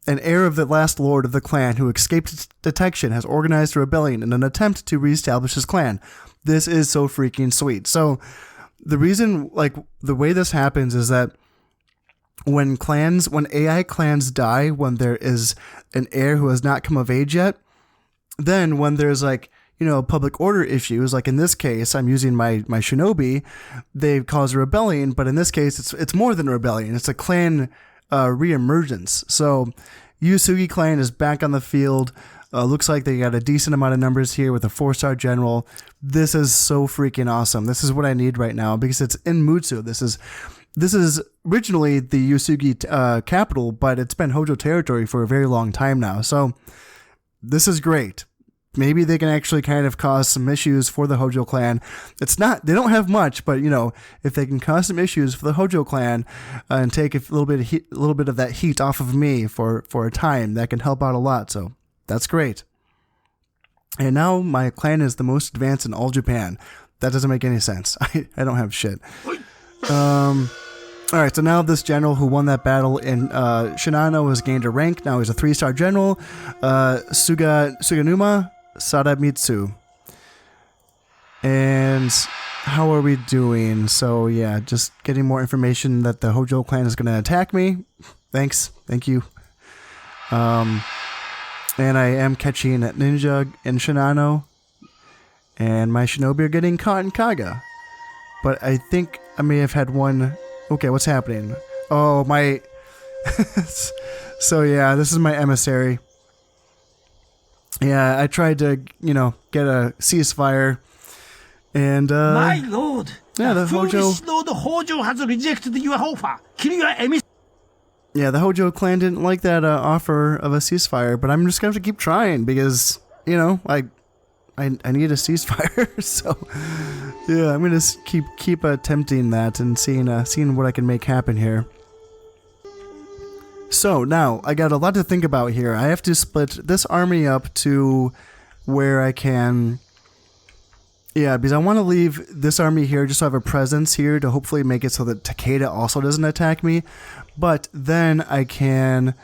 An heir of the last lord of the clan who escaped detection has organized a rebellion in an attempt to reestablish his clan. This is so freaking sweet. So, the reason, like, the way this happens is that when AI clans die, when there is an heir who has not come of age yet, then when there's, like, you know, public order issues, like in this case, I'm using my shinobi, they cause a rebellion, but in this case, it's more than a rebellion. It's a clan reemergence. So, Yusugi clan is back on the field. Looks like they got a decent amount of numbers here with a 4-star general. This is so freaking awesome. This is what I need right now because it's in Mutsu. This is originally the Yusugi capital, but it's been Hojo territory for a very long time now. So this is great. Maybe they can actually kind of cause some issues for the Hojo clan. They don't have much, but you know, if they can cause some issues for the Hojo clan and take a little bit of that heat off of me for a time, that can help out a lot. So that's great. And now my clan is the most advanced in all Japan. That doesn't make any sense. I don't have shit. Alright, so now this general who won that battle in Shinano has gained a rank. Now he's a 3-star general. Suganuma Sadamitsu. And how are we doing? So yeah, just getting more information that the Hojo clan is going to attack me. Thanks. Thank you. And I am catching a ninja in Shinano. And my shinobi are getting caught in Kaga. But I think I may have had one... Okay, what's happening? Oh, my... So yeah, this is my emissary. Yeah, I tried to, you know, get a ceasefire. And, My lord! Yeah, the Hojo... Lord Hojo has rejected your offer. Kill your emissary. Yeah, the Hojo clan didn't like that offer of a ceasefire, but I'm just gonna have to keep trying because, you know, I need a ceasefire. So, yeah, I'm gonna keep attempting that and seeing what I can make happen here. So now I got a lot to think about here. I have to split this army up to where I can. Yeah, because I want to leave this army here just so I have a presence here to hopefully make it so that Takeda also doesn't attack me. But then I can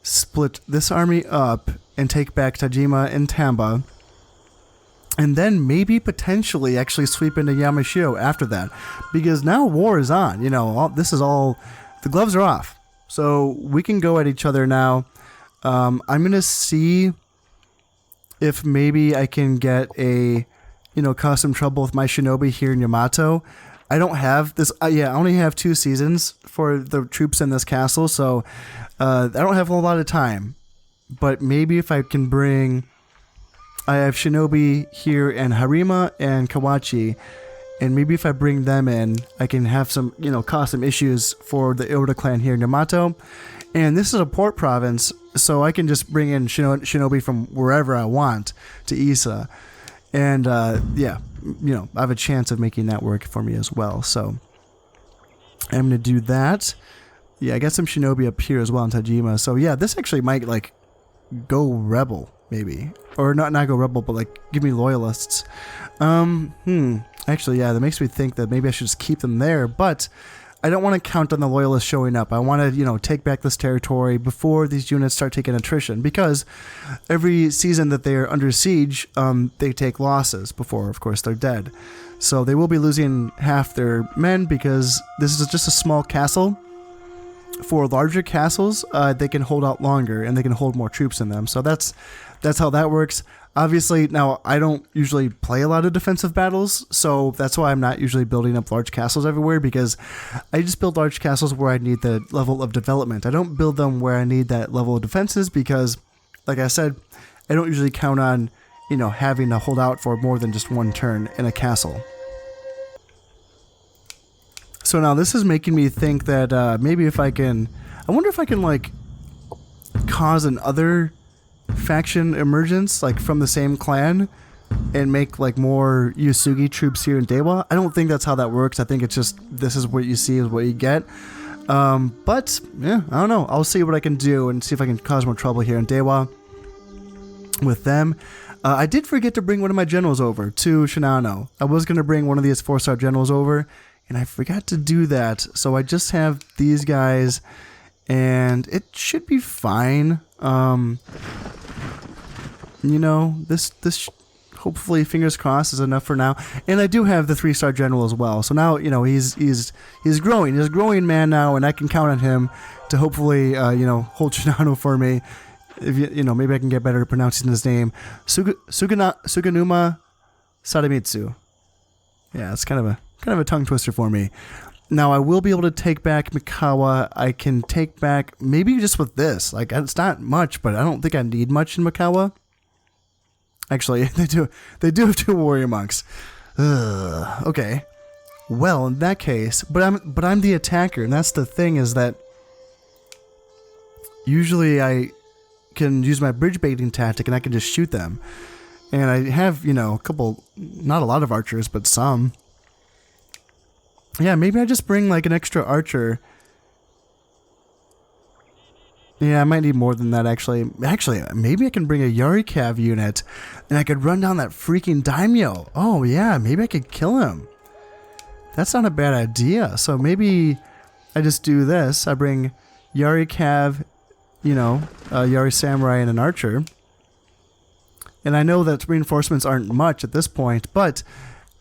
split this army up and take back Tajima and Tamba. And then maybe potentially actually sweep into Yamashiro after that. Because now war is on. You know, the gloves are off. So we can go at each other now. I'm going to see if maybe I can get cause some trouble with my shinobi here in Yamato. I don't have this. I only have 2 seasons for the troops in this castle, so I don't have a lot of time. But maybe if I can I have shinobi here in Harima and Kawachi, and maybe if I bring them in, I can have some, cause some issues for the Oda clan here in Yamato. And this is a port province, so I can just bring in shinobi from wherever I want to Issa. And, I have a chance of making that work for me as well. So, I'm going to do that. Yeah, I got some shinobi up here as well in Tajima. So, yeah, this actually might, go rebel, maybe. Or not go rebel, but, give me loyalists. Actually, yeah, that makes me think that maybe I should just keep them there. But I don't want to count on the loyalists showing up. I want to, take back this territory before these units start taking attrition, because every season that they're under siege, they take losses before, of course, they're dead. So they will be losing half their men because this is just a small castle. For larger castles, they can hold out longer and they can hold more troops in them. So that's how that works. Obviously, now, I don't usually play a lot of defensive battles, so that's why I'm not usually building up large castles everywhere, because I just build large castles where I need the level of development. I don't build them where I need that level of defenses because, like I said, I don't usually count on, having to hold out for more than just one turn in a castle. So now this is making me think that maybe if I wonder if I can, cause another faction emergence from the same clan and make more Yusugi troops here in Dewa. I don't think that's how that works. I think it's just this is what you see is what you get. But yeah, I don't know. I'll see what I can do and see if I can cause more trouble here in Dewa with them. I did forget to bring one of my generals over to Shinano. I was going to bring one of these 4-star generals over and I forgot to do that. So I just have these guys and it should be fine. This hopefully, fingers crossed, is enough for now. And I do have the 3-star general as well. So now, he's growing. He's a growing man now, and I can count on him to hopefully, hold Shinano for me. If maybe I can get better at pronouncing his name. Suganuma Sadamitsu. Yeah, it's kind of a tongue twister for me. Now, I will be able to take back Mikawa. I can take back, maybe just with this. It's not much, but I don't think I need much in Mikawa. Actually, they do have 2 warrior monks. Ugh, okay. Well, in that case, but I'm the attacker, and that's the thing is that usually I can use my bridge baiting tactic and I can just shoot them. And I have, a couple, not a lot of archers, but some. Yeah, maybe I just bring an extra archer. Yeah, I might need more than that actually. Actually, maybe I can bring a Yari-Cav unit and I could run down that freaking daimyo. Oh yeah, maybe I could kill him. That's not a bad idea. So maybe I just do this. I bring Yari-Cav, Yari Samurai and an archer. And I know that reinforcements aren't much at this point, but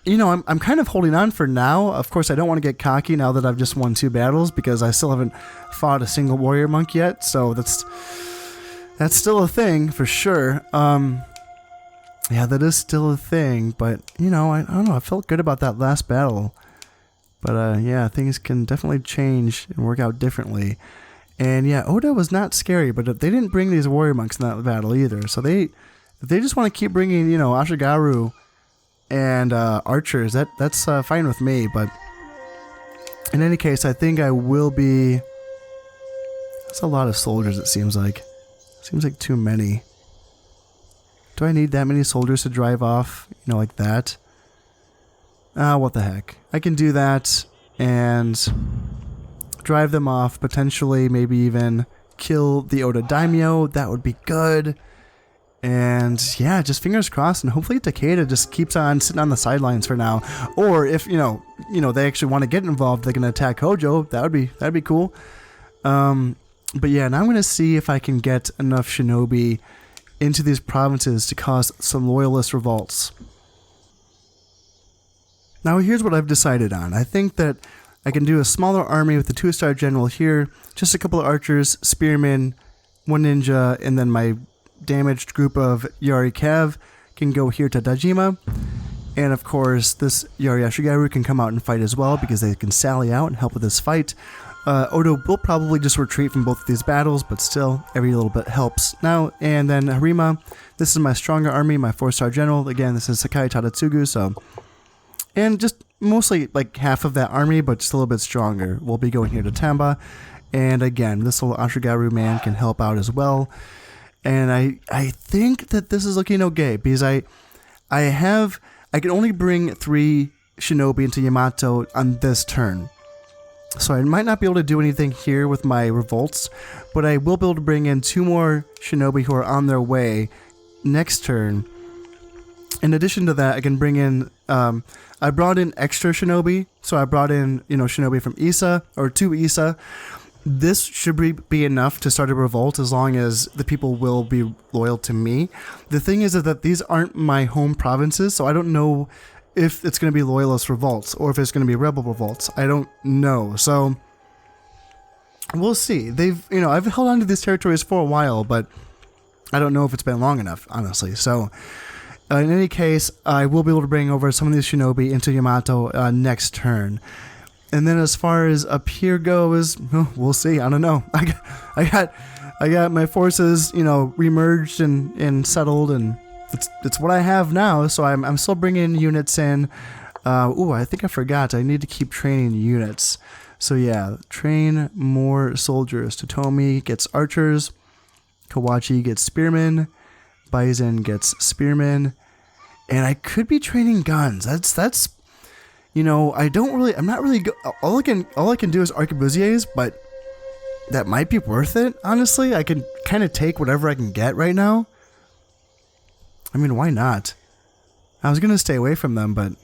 I'm kind of holding on for now. Of course, I don't want to get cocky now that I've just won 2 battles because I still haven't fought a single warrior monk yet. So that's still a thing for sure. Yeah, that is still a thing. But I don't know. I felt good about that last battle. But yeah, things can definitely change and work out differently. And yeah, Oda was not scary, but they didn't bring these warrior monks in that battle either. So they just want to keep bringing Ashigaru and archers. That's fine with me, but in any case, I think I will be That's a lot of soldiers, it seems like. Seems like too many. Do I need that many soldiers to drive off, you know, like that? What the heck. I can do that and drive them off, potentially maybe even kill the Oda Daimyo. That would be good. And yeah, just fingers crossed, and hopefully Takeda just keeps on sitting on the sidelines for now. Or if, you know, they actually want to get involved, they can attack Hojo. That'd be cool. But yeah, now I'm going to see if I can get enough shinobi into these provinces to cause some loyalist revolts. Now here's what I've decided on. I think that I can do a smaller army with the 2-star general here, just a couple of archers, spearmen, 1 ninja, and then my damaged group of Yari Cav can go here to Dajima. And of course, this Yari Ashigaru can come out and fight as well, because they can sally out and help with this fight. Odo will probably just retreat from both of these battles, but still, every little bit helps. Now, and then Harima, this is my stronger army, my 4-star general. Again, this is Sakai Tadatsugu, so... And just mostly like half of that army, but just a little bit stronger. We'll be going here to Tamba. And again, this little Ashigaru man can help out as well. And I think that this is looking okay, because I can only bring 3 shinobi into Yamato on this turn. So I might not be able to do anything here with my revolts, but I will be able to bring in 2 more shinobi who are on their way next turn. In addition to that, I can bring in, I brought in extra shinobi, so I brought in, you know, shinobi from Issa, or 2 Issa. This should be enough to start a revolt as long as the people will be loyal to me. The thing is that these aren't my home provinces, so I don't know if it's going to be loyalist revolts or if it's going to be rebel revolts. I don't know. So we'll see. I've held on to these territories for a while, but I don't know if it's been long enough, honestly. So in any case, I will be able to bring over some of these shinobi into Yamato next turn. And then as far as up here goes, we'll see. I don't know. I got my forces, you know, remerged and settled, and it's what I have now. So I'm still bringing units in. I think I forgot. I need to keep training units. So yeah, train more soldiers. Toyotomi gets archers. Kawachi gets spearmen. Bison gets spearmen. And I could be training guns. That's you know, I'm not really all I can do is arquebusiers, but that might be worth it, honestly. I can kind of take whatever I can get right now. I mean, why not? I was going to stay away from them, but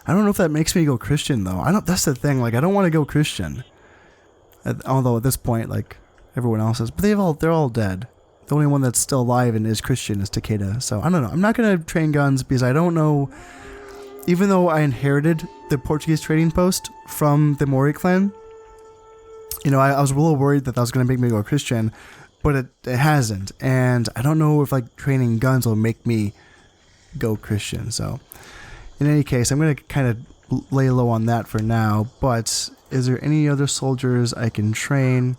I don't know if that makes me go Christian, though. That's the thing, like, I don't want to go Christian. Although at this point, like, everyone else is. But they're all dead. The only one that's still alive and is Christian is Takeda. So, I don't know. I'm not going to train guns because I don't know. Even though I inherited the Portuguese trading post from the Maury clan, you know, I was a little worried that was going to make me go Christian, but it hasn't. And I don't know if, like, training guns will make me go Christian. So, in any case, I'm going to kind of lay low on that for now. But is there any other soldiers I can train?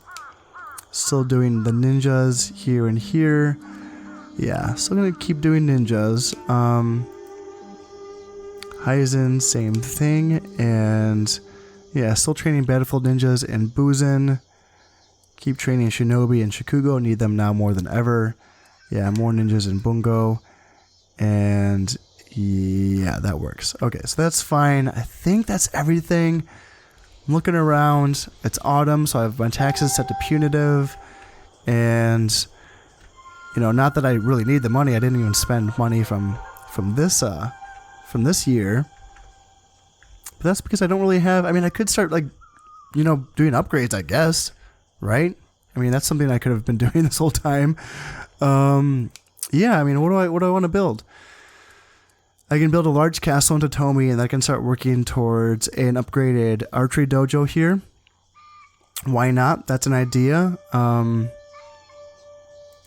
Still doing the ninjas here and here. Yeah, still going to keep doing ninjas. Heizen, same thing. And yeah, still training Battlefield ninjas and Buzen. Keep training Shinobi and Shikugo. Need them now more than ever. Yeah, more ninjas in Bungo. And yeah, that works. Okay, so that's fine. I think that's everything. I'm looking around. It's autumn, so I have my taxes set to punitive. And, you know, not that I really need the money. I didn't even spend money from this year. But that's because I don't really have... I mean, I could start, like, you know, doing upgrades, I guess. Right? I mean, that's something I could have been doing this whole time. Yeah, I mean, what do I want to build? I can build a large castle in Toyotomi, and I can start working towards an upgraded archery dojo here. Why not? That's an idea.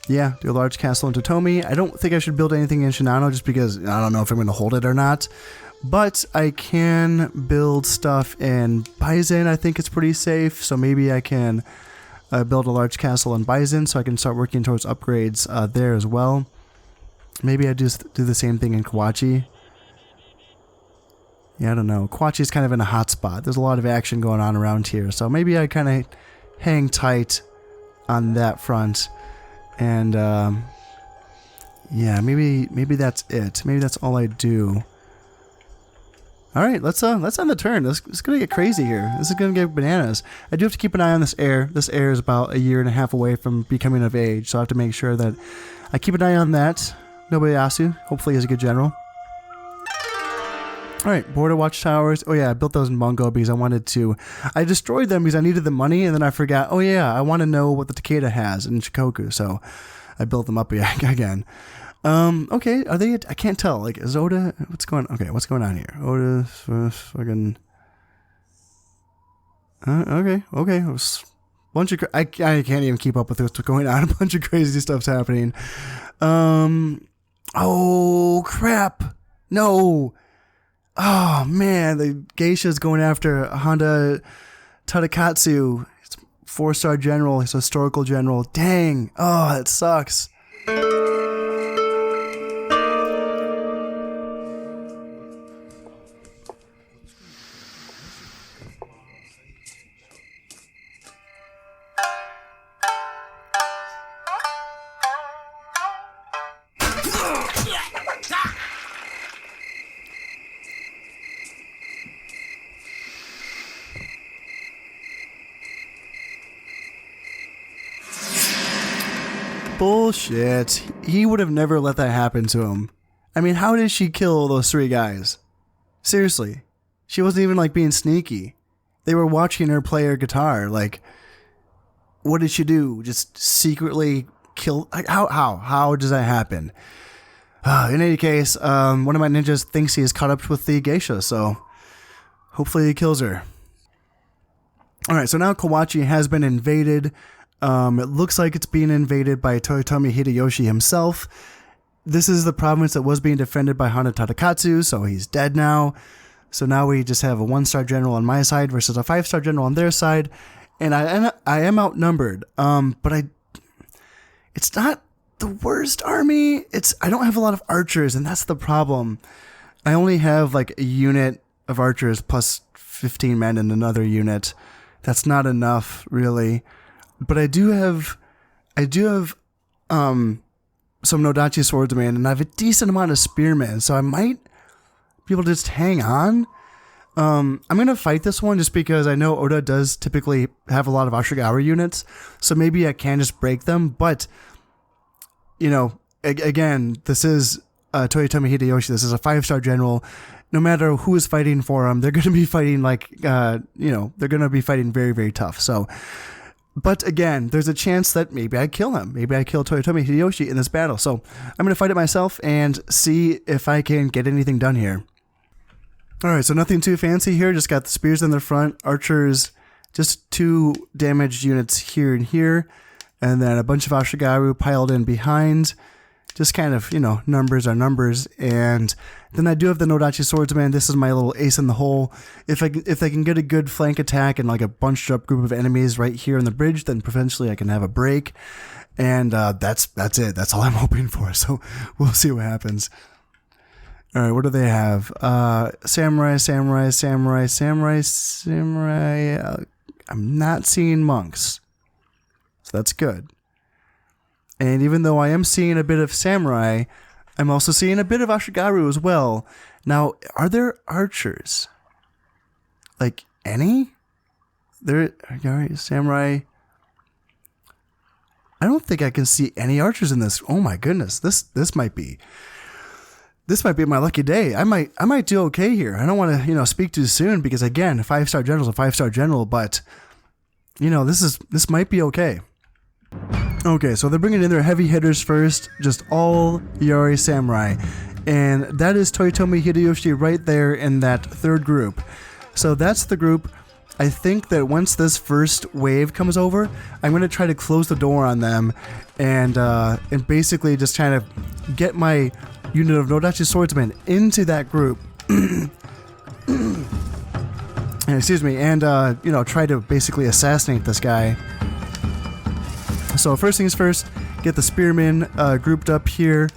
Yeah, do a large castle in Toyotomi. I don't think I should build anything in Shinano just because I don't know if I'm going to hold it or not. But I can build stuff in Bison. I think it's pretty safe. So maybe I can build a large castle in Bison so I can start working towards upgrades there as well. Maybe I just do the same thing in Kawachi. Yeah, I don't know. Kawachi is kind of in a hot spot. There's a lot of action going on around here. So maybe I kind of hang tight on that front. And yeah, maybe that's it. Maybe that's all I do. All right, let's end the turn. This is gonna get crazy here. This is gonna get bananas. I do have to keep an eye on this heir. This heir is about 1.5 years away from becoming of age, so I have to make sure that I keep an eye on that. Nobuyasu, hopefully, is a good general. All right, border watchtowers. Oh yeah, I built those in Mungo because I wanted to. I destroyed them because I needed the money, and then I forgot. Oh yeah, I want to know what the Takeda has in Shikoku, so I built them up again. Okay, are they? I can't tell. Like, is Oda? What's going? Okay, what's going on here? Oda, fucking. Okay. Bunch of. I can't even keep up with what's going on. A bunch of crazy stuff's happening. Oh crap! No. Oh man, the geisha's going after Honda Tadakatsu. It's 4-star general. He's a historical general. Dang. Oh, that sucks. Bullshit. He would have never let that happen to him. I mean, how did she kill those 3 guys? Seriously. She wasn't even like being sneaky. They were watching her play her guitar. Like, what did she do? Just secretly kill? Like, how does that happen? In any case, one of my ninjas thinks he is caught up with the geisha, so hopefully he kills her. Alright, so now Kawachi has been invaded. It looks like it's being invaded by Toyotomi Hideyoshi himself. This is the province that was being defended by Honda Tadakatsu, so he's dead now. So now we just have a 1-star general on my side versus a 5-star general on their side. And I am outnumbered. But it's not the worst army. I don't have a lot of archers, and that's the problem. I only have like a unit of archers plus 15 men in another unit. That's not enough, really. But I do have some Nodachi swordsmen, and I have a decent amount of spearmen, so I might be able to just hang on. I'm going to fight this one just because I know Oda does typically have a lot of Ashigaru units, so maybe I can just break them. But, you know, again, this is Toyotomi Hideyoshi. This is a 5-star general. No matter who is fighting for him, they're going to be fighting like, they're going to be fighting very, very tough. So... But again, there's a chance that maybe I kill him. Maybe I kill Toyotomi Hideyoshi in this battle. So I'm going to fight it myself and see if I can get anything done here. Alright, so nothing too fancy here. Just got the spears in the front. Archers, just 2 damaged units here and here. And then a bunch of Ashigaru piled in behind. Just kind of, numbers are numbers. And then I do have the Nodachi swordsman. This is my little ace in the hole. If I can get a good flank attack and like a bunched up group of enemies right here on the bridge, then potentially I can have a break. And that's it. That's all I'm hoping for. So we'll see what happens. All right, what do they have? Samurai. I'm not seeing monks. So that's good. And even though I am seeing a bit of samurai, I'm also seeing a bit of Ashigaru as well. Now, are there archers? Like, any? Samurai. I don't think I can see any archers in this. Oh my goodness, this might be my lucky day. I might do okay here. I don't want to, speak too soon because again, 5-star general's a 5-star general, but this might be okay. Okay, so they're bringing in their heavy hitters first, just all Yari Samurai. And that is Toyotomi Hideyoshi right there in that 3rd group. So that's the group. I think that once this first wave comes over, I'm going to try to close the door on them and basically just try to get my unit of Nodachi swordsmen into that group. Excuse me, and try to basically assassinate this guy. So first things first, get the spearmen grouped up here.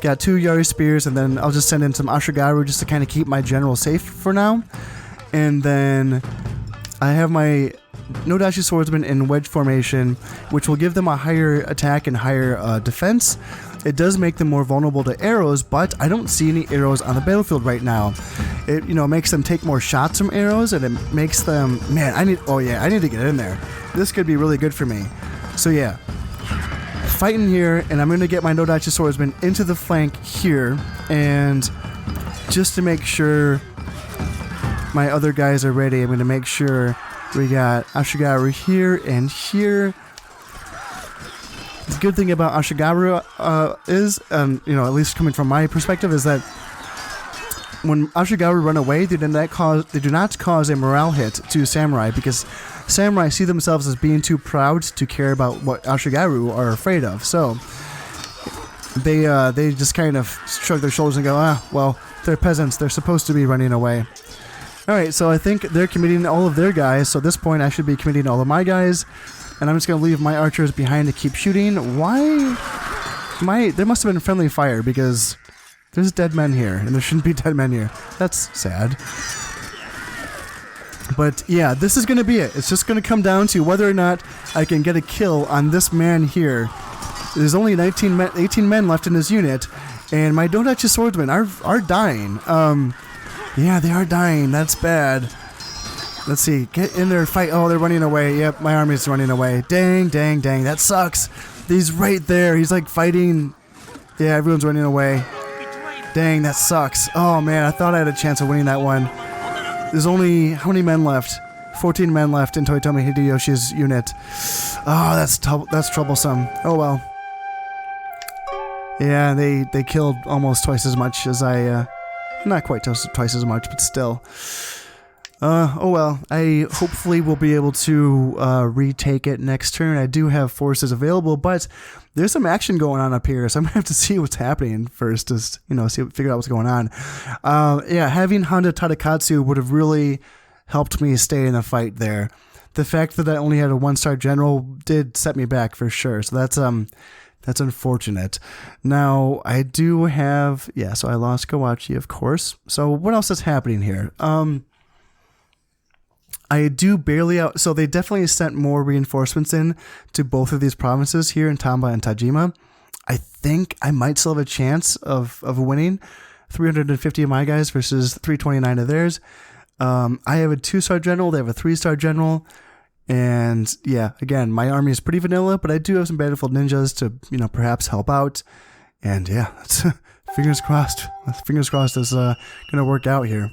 Got 2 Yari spears, and then I'll just send in some Ashigaru just to kind of keep my general safe for now. And then I have my Nodachi Swordsmen in wedge formation, which will give them a higher attack and higher defense. It does make them more vulnerable to arrows, but I don't see any arrows on the battlefield right now. It, makes them take more shots from arrows, and it makes them... Man, I need to get in there. This could be really good for me. So yeah, fighting here, and I'm going to get my Nodachi Swordsman into the flank here, and just to make sure my other guys are ready, I'm going to make sure we got Ashigaru here and here. The good thing about Ashigaru is, at least coming from my perspective, is that when Ashigaru run away, they do not cause a morale hit to samurai, because samurai see themselves as being too proud to care about what Ashigaru are afraid of. So they just kind of shrug their shoulders and go, well, they're peasants. They're supposed to be running away. All right, so I think they're committing all of their guys. So at this point, I should be committing all of my guys. And I'm just going to leave my archers behind to keep shooting. Why? There must have been friendly fire, because there's dead men here, and there shouldn't be dead men here. That's sad. But yeah, this is going to be it. It's just going to come down to whether or not I can get a kill on this man here. There's only 18 men left in his unit, and my Nodachi Swordsmen are dying. Yeah, they are dying. That's bad. Let's see. Get in there, fight. Oh, they're running away. Yep, my army's running away. Dang, dang, dang. That sucks. He's right there. He's like fighting. Yeah, everyone's running away. Dang, that sucks. Oh, man, I thought I had a chance of winning that one. There's only, how many men left? 14 men left in Toyotomi Hideyoshi's unit. Oh, that's troublesome. Oh, well. Yeah, they killed almost twice as much as not quite twice as much, but still. Oh well, I hopefully will be able to retake it next turn. I do have forces available, but there's some action going on up here, so I'm gonna have to see what's happening first, just figure out what's going on. Yeah, having Honda Tadakatsu would have really helped me stay in the fight there. The fact that I only had a 1-star general did set me back for sure, so that's unfortunate. Now I do have so I lost Kawachi, of course. So what else is happening here? I do barely out. So they definitely sent more reinforcements in to both of these provinces here in Tamba and Tajima. I think I might still have a chance of winning. 350 of my guys versus 329 of theirs. I have a 2-star general. They have a 3-star general. And yeah, again, my army is pretty vanilla, but I do have some battlefield ninjas to, perhaps help out. And yeah, that's, fingers crossed. Fingers crossed is going to work out here.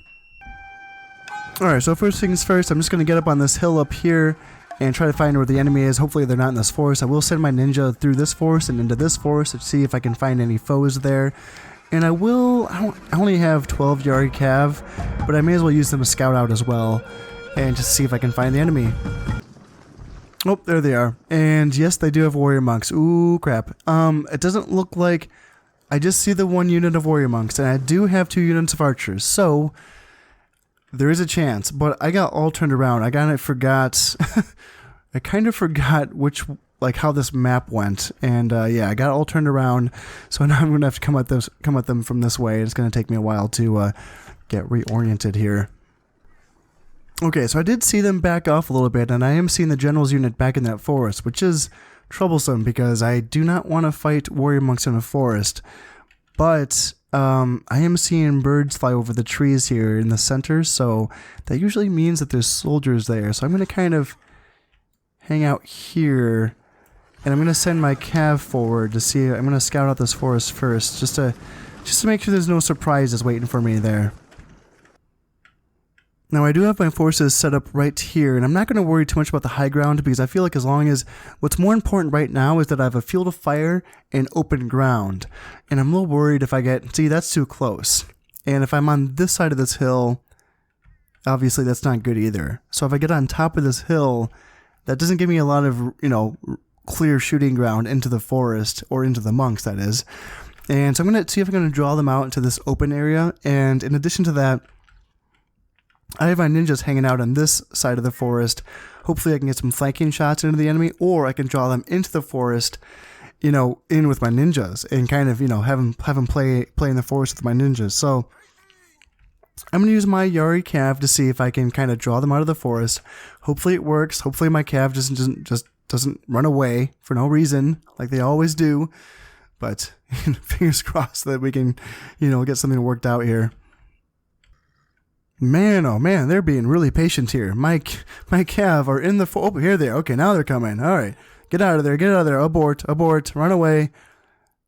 Alright, so first things first, I'm just going to get up on this hill up here and try to find where the enemy is. Hopefully they're not in this forest. I will send my ninja through this forest and into this forest to see if I can find any foes there. And I only have 12 Yari Cav, but I may as well use them to scout out as well and just see if I can find the enemy. Oh, there they are. And yes, they do have warrior monks. Ooh, crap. It doesn't look like... I just see the 1 unit of warrior monks, and I do have 2 units of archers, so... There is a chance, but I got all turned around. I kind of forgot how this map went, and yeah, I got all turned around. So now I'm gonna have to come at them from this way. It's gonna take me a while to get reoriented here. Okay, so I did see them back off a little bit, and I am seeing the general's unit back in that forest, which is troublesome because I do not want to fight warrior monks in a forest, but. I am seeing birds fly over the trees here in the center, so that usually means that there's soldiers there. So I'm going to kind of hang out here, and I'm going to send my cav forward to see. I'm going to scout out this forest first, just to make sure there's no surprises waiting for me there. Now I do have my forces set up right here, and I'm not going to worry too much about the high ground because I feel like as long as what's more important right now is that I have a field of fire and open ground. And I'm a little worried if I see, that's too close. And if I'm on this side of this hill, obviously that's not good either. So if I get on top of this hill, that doesn't give me a lot of, clear shooting ground into the forest, or into the monks, that is. And so I'm going to see if I'm going to draw them out into this open area. And in addition to that, I have my ninjas hanging out on this side of the forest. Hopefully I can get some flanking shots into the enemy, or I can draw them into the forest, in with my ninjas and kind of, have them play in the forest with my ninjas. So I'm going to use my Yari Cav to see if I can kind of draw them out of the forest. Hopefully it works. Hopefully my Cav doesn't run away for no reason like they always do. But fingers crossed that we can, get something worked out here. Man, oh man, they're being really patient here. My Cav are in the... Oh, here they are. Okay, now they're coming. All right. Get out of there. Get out of there. Abort. Abort. Run away.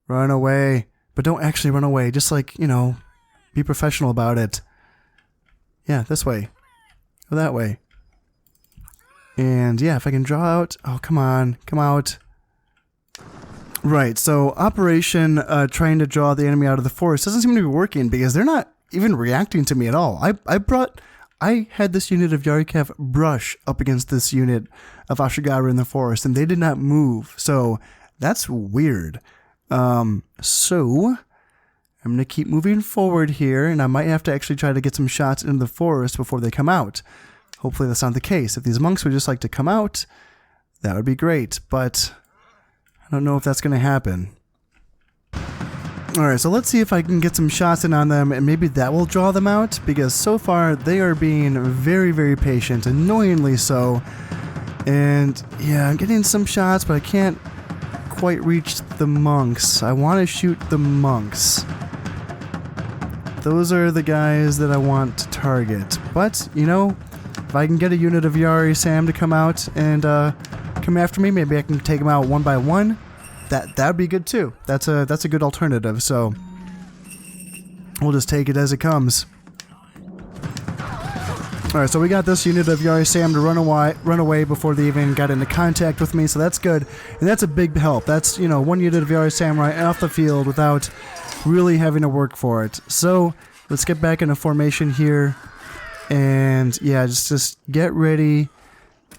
Run away. But don't actually run away. Just be professional about it. Yeah, this way. Go that way. And yeah, if I can draw out... Oh, come on. Come out. Right, so Operation trying to draw the enemy out of the forest doesn't seem to be working because they're not even reacting to me at all. I had this unit of Yarikav brush up against this unit of Ashigaru in the forest, and they did not move. So that's weird. So I'm going to keep moving forward here, and I might have to actually try to get some shots into the forest before they come out. Hopefully that's not the case. If these monks would just like to come out, that would be great, but I don't know if that's going to happen. Alright, so let's see if I can get some shots in on them, and maybe that will draw them out, because so far they are being very, very patient, annoyingly so. And yeah, I'm getting some shots, but I can't quite reach the monks. I want to shoot the monks. Those are the guys that I want to target. But, if I can get a unit of Yari Sam to come out and come after me, maybe I can take them out one by one. That would be good too. That's a good alternative. So we'll just take it as it comes. All right, so we got this unit of Yari Sam to run away before they even got into contact with me. So that's good, and that's a big help. That's one unit of Yari Samurai off the field without really having to work for it. So let's get back into formation here, and yeah, just get ready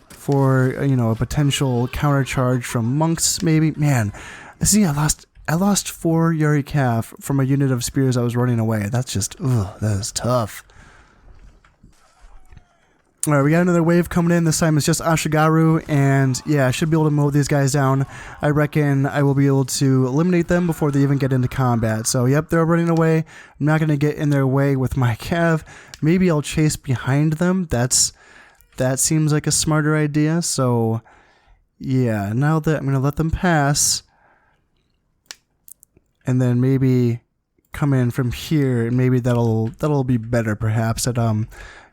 for a potential counter charge from monks maybe. Man, see, I lost 4 Yari Cav from a unit of spears I was running away. That's just that is tough. All right, we got another wave coming in. This time it's just Ashigaru, and yeah, I should be able to mow these guys down. I reckon I will be able to eliminate them before they even get into combat. So yep, they're running away. I'm not going to get in their way with my Cav. Maybe I'll chase behind them. That seems like a smarter idea, so yeah, now that I'm going to let them pass, and then maybe come in from here, and maybe that'll be better perhaps at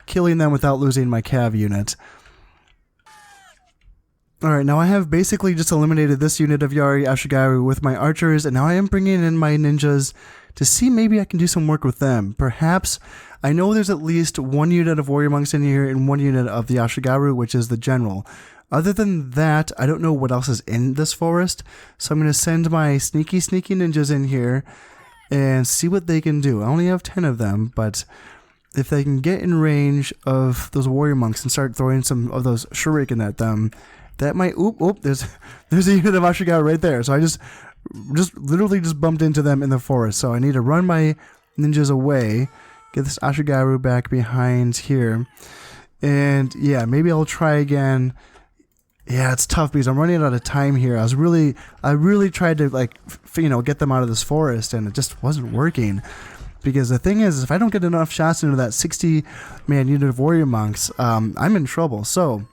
killing them without losing my Cav unit. Alright, now I have basically just eliminated this unit of Yari Ashigaru with my archers, and now I am bringing in my ninjas to see maybe I can do some work with them. Perhaps, I know there's at least 1 unit of warrior monks in here and 1 unit of the Ashigaru, which is the general. Other than that, I don't know what else is in this forest, so I'm going to send my sneaky ninjas in here and see what they can do. I only have 10 of them, but if they can get in range of those warrior monks and start throwing some of those shuriken at them, that might... Oop, there's a unit of Ashigaru right there. So I just literally bumped into them in the forest. So I need to run my ninjas away, get this Ashigaru back behind here, and yeah, maybe I'll try again. Yeah, it's tough because I'm running out of time here. I really tried to get them out of this forest, and it just wasn't working. Because the thing is, if I don't get enough shots into that 60-man unit of warrior monks, I'm in trouble. So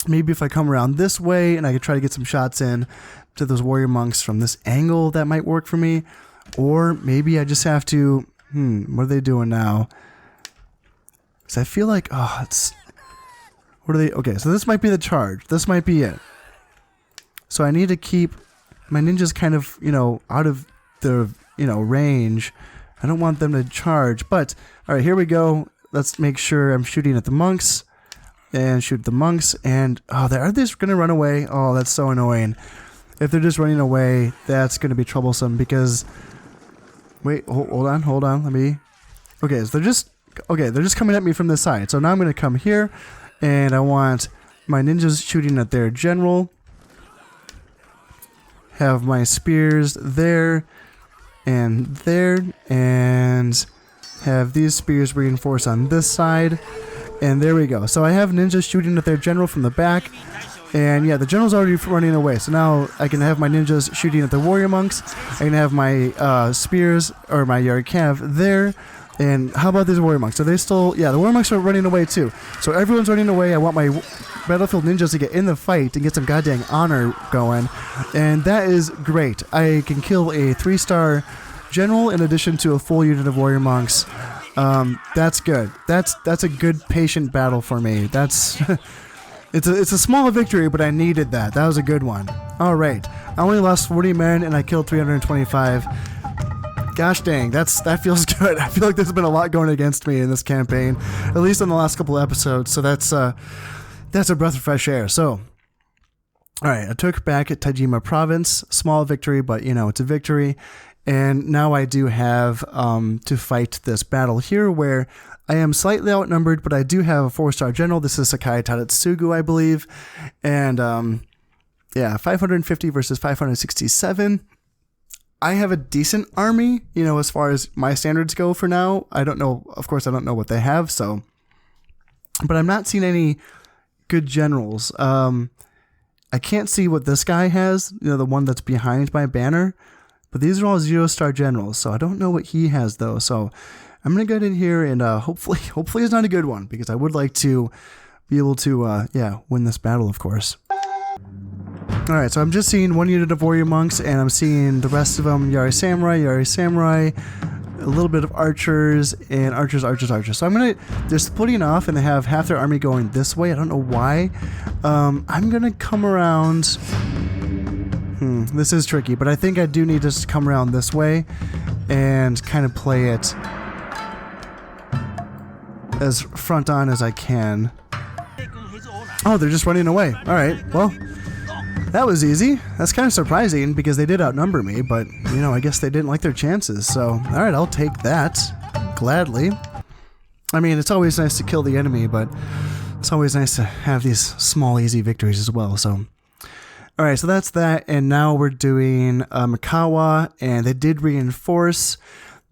maybe if I come around this way and I could try to get some shots in to those warrior monks from this angle, that might work for me. Or maybe I just have to... what are they doing now? Because I feel like... What are they... Okay, so this might be the charge. This might be it. So I need to keep my ninjas kind of, out of the, range. I don't want them to charge. But, alright, here we go. Let's make sure I'm shooting at the monks. And shoot the monks. And, are they just going to run away? Oh, that's so annoying. If they're just running away, that's going to be troublesome because... Wait, hold on. Let me... Okay, so they're just coming at me from this side. So now I'm going to come here. And I want my ninjas shooting at their general. Have my spears there. And there. And have these spears reinforce on this side. And there we go. So I have ninjas shooting at their general from the back. And yeah, the general's already running away. So now I can have my ninjas shooting at the warrior monks. I can have my spears, or my Yari Cav there. And how about these warrior monks? Are they still... Yeah, the warrior monks are running away too. So everyone's running away. I want my battlefield ninjas to get in the fight and get some goddamn honor going. And that is great. I can kill a 3-star general in addition to a full unit of warrior monks. That's good. That's a good patient battle for me. That's... It's a small victory, but I needed that. That was a good one. Alright. I only lost 40 men and I killed 325. Gosh dang, that feels good. I feel like there's been a lot going against me in this campaign, at least in the last couple of episodes, so that's a breath of fresh air. So, alright, I took back at Tajima Province. Small victory, but you know, it's a victory. And now I do have to fight this battle here where I am slightly outnumbered, but I do have a 4-star general. This is Sakai Tadatsugu, I believe. And yeah, 550 versus 567. I have a decent army, you know, as far as my standards go for now. I don't know, of course, I don't know what they have, so. But I'm not seeing any good generals. I can't see what this guy has, you know, the one that's behind my banner. But these are all 0-star generals, so I don't know what he has, though. So I'm going to get in here and hopefully it's not a good one, because I would like to be able to, yeah, win this battle, of course. Alright, so I'm just seeing one unit of warrior monks, and I'm seeing the rest of them, Yari Samurai, a little bit of archers, and archers. So they're splitting off, and they have half their army going this way. I don't know why. I'm gonna come around... this is tricky, but I think I do need to come around this way, and kind of play it as front on as I can. Oh, they're just running away. Alright, well... That was easy. That's kind of surprising because they did outnumber me, but, you know, I guess they didn't like their chances. So, alright, I'll take that. Gladly. I mean, it's always nice to kill the enemy, but it's always nice to have these small, easy victories as well, so. Alright, so that's that, and now we're doing Mikawa, and they did reinforce.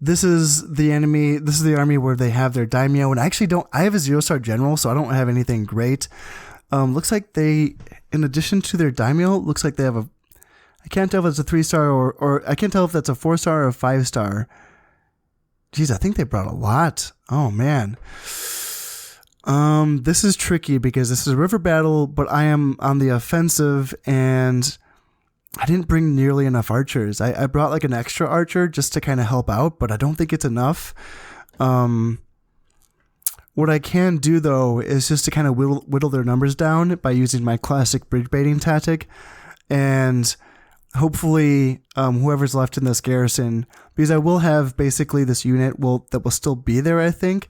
This is the enemy, this is the army where they have their daimyo, and I actually don't, I have a 0-star general, so I don't have anything great. Looks like they, in addition to their daimyo, looks like they have a, I can't tell if it's a 3-star or I can't tell if that's a 4-star or a 5-star. Jeez, I think they brought a lot. Oh man. This is tricky because this is a river battle, but I am on the offensive and I didn't bring nearly enough archers. I brought like an extra archer just to kind of help out, but I don't think it's enough. What I can do, though, is just to kind of whittle their numbers down by using my classic bridge baiting tactic. And hopefully, whoever's left in this garrison, because I will have basically this unit that will still be there, I think.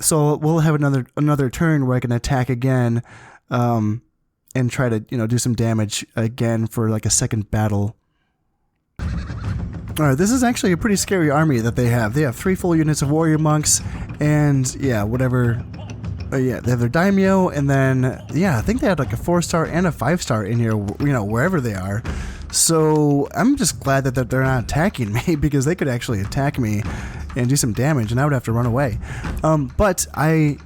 So we'll have another turn where I can attack again and try to, you know, do some damage again for like a second battle. Alright, this is actually a pretty scary army that they have. They have 3 full units of warrior monks, and yeah, whatever. Yeah, they have their daimyo, and then, yeah, I think they had like a 4-star and a 5-star in here, you know, wherever they are. So, I'm just glad that they're not attacking me, because they could actually attack me and do some damage, and I would have to run away. But I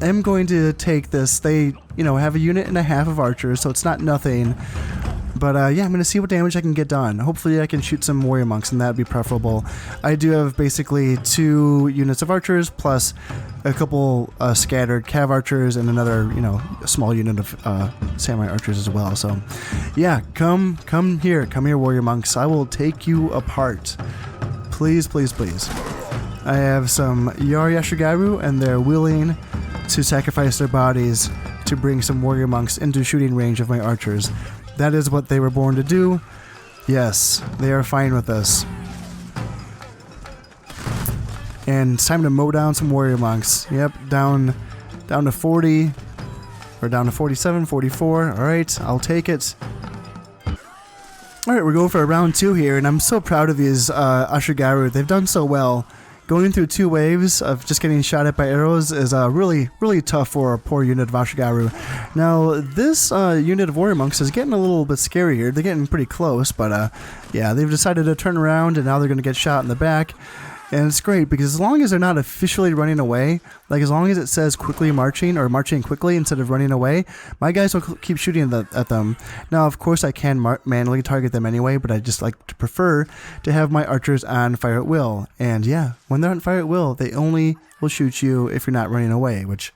am going to take this. They, you know, have a unit and a half of archers, so it's not nothing. But yeah, I'm going to see what damage I can get done. Hopefully I can shoot some warrior monks, and that would be preferable. I do have basically 2 units of archers, plus a couple scattered cav archers, and another, you know, a small unit of samurai archers as well. So yeah, come here, warrior monks. I will take you apart. Please, please, please. I have some Yari Ashigaru, and they're willing to sacrifice their bodies to bring some warrior monks into shooting range of my archers. That is what they were born to do. Yes, they are fine with us. And it's time to mow down some warrior monks. Yep, down to 40, or down to 47, 44. Alright, I'll take it. Alright, we're going for a round 2 here, and I'm so proud of these Ashigaru. They've done so well. Going through 2 waves of just getting shot at by arrows is really, really tough for a poor unit of Ashigaru. Now, this unit of warrior monks is getting a little bit scary here. They're getting pretty close, but yeah, they've decided to turn around, and now they're going to get shot in the back. And it's great because as long as they're not officially running away, like as long as it says quickly marching or marching quickly instead of running away, my guys will keep shooting at them. Now, of course, I can manually target them anyway, but I just like to prefer to have my archers on fire at will. And yeah, when they're on fire at will, they only will shoot you if you're not running away, which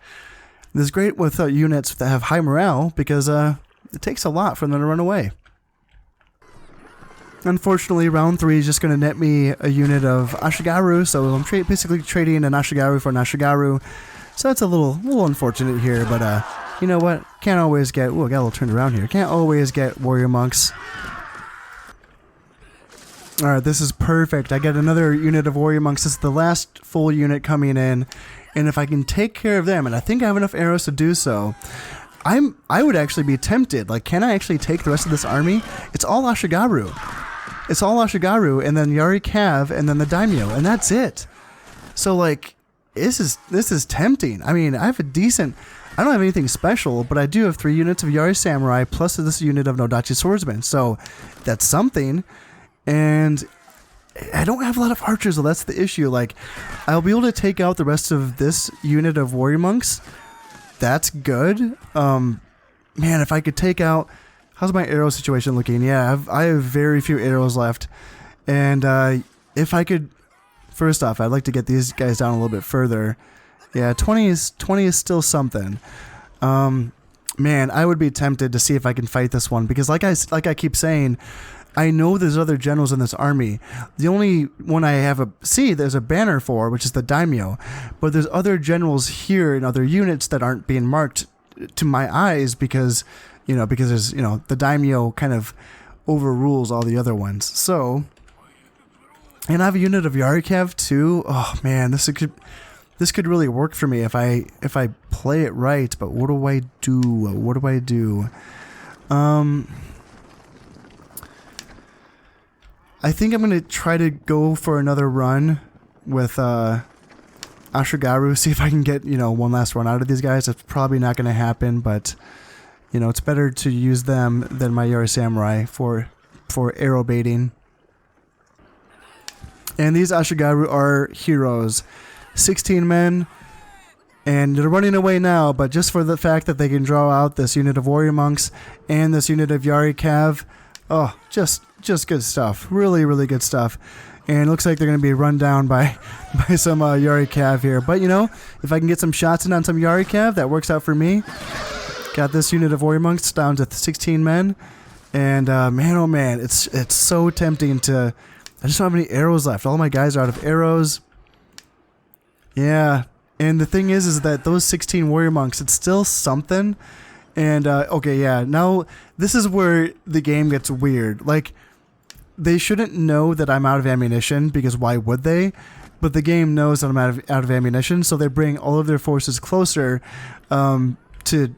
is great with units that have high morale because it takes a lot for them to run away. Unfortunately, round 3 is just going to net me a unit of Ashigaru, so I'm basically trading an Ashigaru for an Ashigaru. So that's a little unfortunate here, but you know what? Can't always get... Ooh, I got a little turned around here. Can't always get warrior monks. Alright, this is perfect. I get another unit of warrior monks. This is the last full unit coming in, and if I can take care of them, and I think I have enough arrows to do so, I would actually be tempted. Like, can I actually take the rest of this army? It's all Ashigaru. It's all Ashigaru, and then Yari Cav, and then the Daimyo, and that's it. So, like, this is tempting. I mean, I have a decent... I don't have anything special, but I do have 3 units of Yari Samurai, plus this unit of Nodachi Swordsman, so that's something. And I don't have a lot of archers, so that's the issue. Like, I'll be able to take out the rest of this unit of Warrior Monks. That's good. Man, if I could take out... How's my arrow situation looking? Yeah, I have very few arrows left. And if I could... First off, I'd like to get these guys down a little bit further. Yeah, 20 is still something. Man, I would be tempted to see if I can fight this one. Because like I keep saying, I know there's other generals in this army. The only one I have there's a banner for, which is the Daimyo. But there's other generals here and other units that aren't being marked to my eyes because... because there's, the Daimyo kind of overrules all the other ones. So, and I have a unit of Yarikav too. Oh man, this could really work for me if I play it right. But what do I do? What do I do? I think I'm gonna try to go for another run with Ashigaru. See if I can get one last run out of these guys. It's probably not gonna happen, but. It's better to use them than my Yari Samurai for arrow baiting. And these Ashigaru are heroes. 16 men, and they're running away now, but just for the fact that they can draw out this unit of warrior monks and this unit of Yari Cav, oh, just good stuff. Really, really good stuff. And it looks like they're going to be run down by some Yari Cav here. But, if I can get some shots in on some Yari Cav, that works out for me. Got this unit of warrior monks down to 16 men, and man, oh man, it's so tempting to. I just don't have any arrows left. All my guys are out of arrows. Yeah, and the thing is that those 16 warrior monks, it's still something. And okay, yeah, now this is where the game gets weird. Like, they shouldn't know that I'm out of ammunition because why would they? But the game knows that I'm out of ammunition, so they bring all of their forces closer. To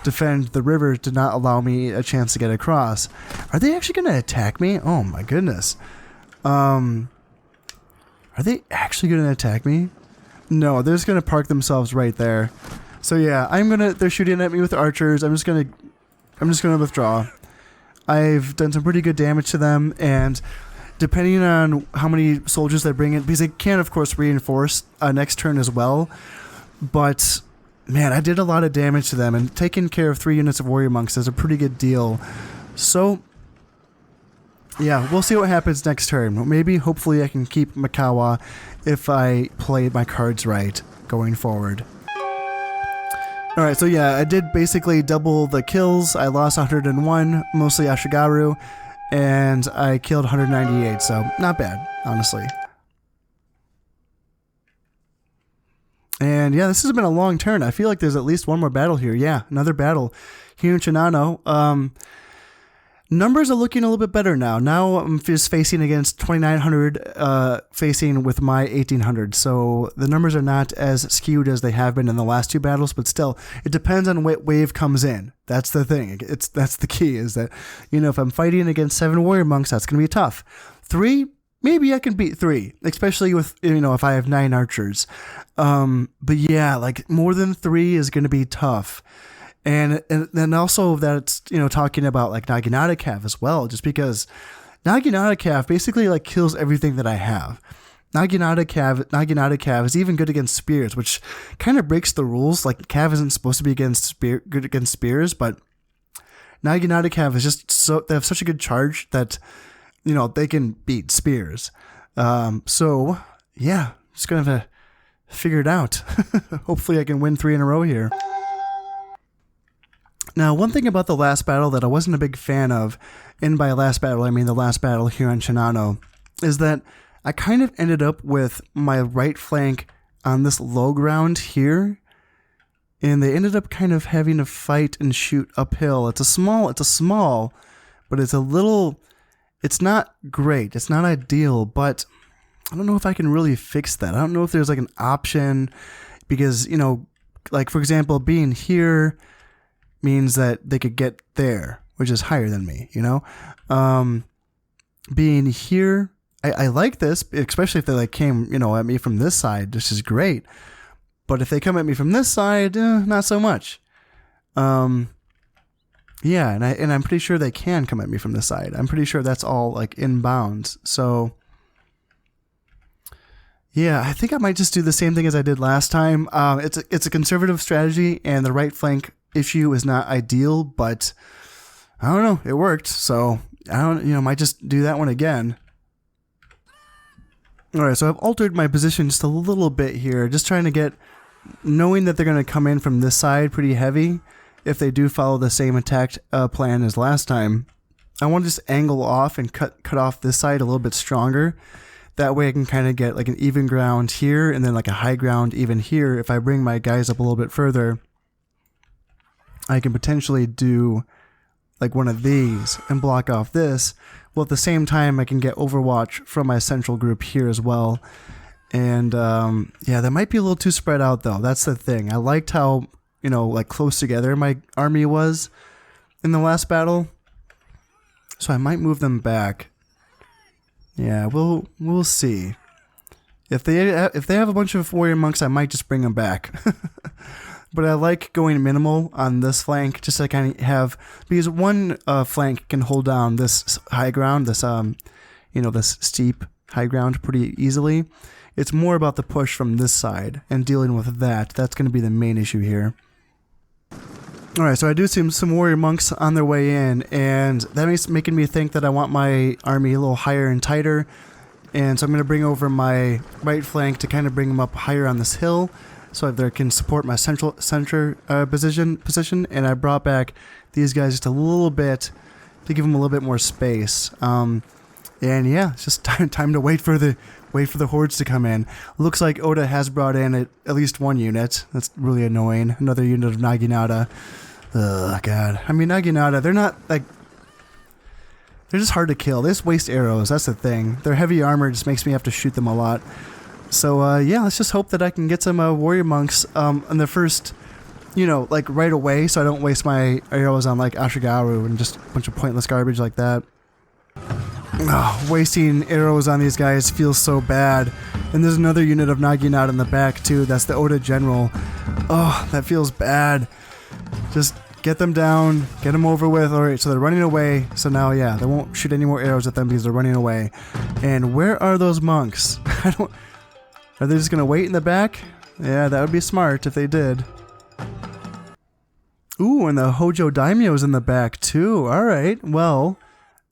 defend the river to not allow me a chance to get across. Are they actually going to attack me? Oh my goodness. Are they actually going to attack me? No, they're just going to park themselves right there. So yeah, they're shooting at me with archers. I'm just going to withdraw. I've done some pretty good damage to them, and depending on how many soldiers they bring in, because they can of course reinforce next turn as well, but man, I did a lot of damage to them, and taking care of 3 units of warrior monks is a pretty good deal. So, yeah, we'll see what happens next turn. Maybe, hopefully, I can keep Mikawa if I play my cards right going forward. Alright, so yeah, I did basically double the kills. I lost 101, mostly Ashigaru, and I killed 198, so not bad, honestly. And yeah, this has been a long turn. I feel like there's at least one more battle here. Yeah, another battle here in Shinano. Numbers are looking a little bit better now. Now I'm just facing against 2,900, facing with my 1,800. So the numbers are not as skewed as they have been in the last 2 battles, but still, it depends on what wave comes in. That's the thing. That's the key, is that, if I'm fighting against 7 warrior monks, that's going to be tough. 3, maybe I can beat 3, especially with, if I have 9 archers. But yeah, like more than 3 is going to be tough. And then also that's, talking about like Naginata Cav as well, just because Naginata Cav basically like kills everything that I have. Naginata Cav is even good against spears, which kind of breaks the rules. Like, Cav isn't supposed to be good against spears, but Naginata Cav is just they have such a good charge that, you know, they can beat spears. So yeah, just gonna have to figure it out. Hopefully I can win 3 in a row here. Now, one thing about the last battle that I wasn't a big fan of, and by last battle I mean the last battle here on Shinano, is that I kind of ended up with my right flank on this low ground here, and they ended up kind of having to fight and shoot uphill. It's a small, but it's not great. It's not ideal, but I don't know if I can really fix that. I don't know if there's like an option, because, you know, like for example, being here means that they could get there, which is higher than me, you know? Being here, I like this, especially if they like came, you know, at me from this side. This is great. But if they come at me from this side, not so much. Yeah, and I'm pretty sure they can come at me from this side. I'm pretty sure that's all like in bounds. So yeah, I think I might just do the same thing as I did last time. It's a conservative strategy, and the right flank issue is not ideal, but I don't know, it worked. So might just do that one again. All right, so I've altered my position just a little bit here, just trying to get, knowing that they're going to come in from this side pretty heavy. If they do follow the same attack plan as last time, I want to just angle off and cut off this side a little bit stronger. That way I can kind of get like an even ground here, and then like a high ground even here. If I bring my guys up a little bit further, I can potentially do like one of these and block off this. Well, at the same time, I can get Overwatch from my central group here as well. And yeah, that might be a little too spread out though. That's the thing. I liked how, you know, like close together my army was in the last battle. So I might move them back. Yeah, we'll see. If they have a bunch of warrior monks, I might just bring them back. But I like going minimal on this flank, just to kind of have, because one flank can hold down this high ground, this this steep high ground pretty easily. It's more about the push from this side and dealing with that. That's going to be the main issue here. All right, so I do see some warrior monks on their way in, and that makes making me think that I want my army a little higher and tighter. And so I'm going to bring over my right flank to kind of bring them up higher on this hill, so they can support my center position. And I brought back these guys just a little bit to give them a little bit more space. And yeah, it's just time to wait for the hordes to come in. Looks like Oda has brought in at least one unit. That's really annoying. Another unit of Naginata. Ugh, God. I mean, Naginata, they're not like, they're just hard to kill. They just waste arrows. That's the thing. Their heavy armor just makes me have to shoot them a lot. So yeah, let's just hope that I can get some warrior monks in the first, like right away, so I don't waste my arrows on like Ashigaru and just a bunch of pointless garbage like that. Oh, wasting arrows on these guys feels so bad. And there's another unit of Naginata in the back too. That's the Oda General. Oh, that feels bad. Just get them down, get them over with. Alright, so they're running away. So now, yeah, they won't shoot any more arrows at them because they're running away. And where are those monks? Are they just going to wait in the back? Yeah, that would be smart if they did. Ooh, and the Hojo Daimyo's in the back too. Alright, well,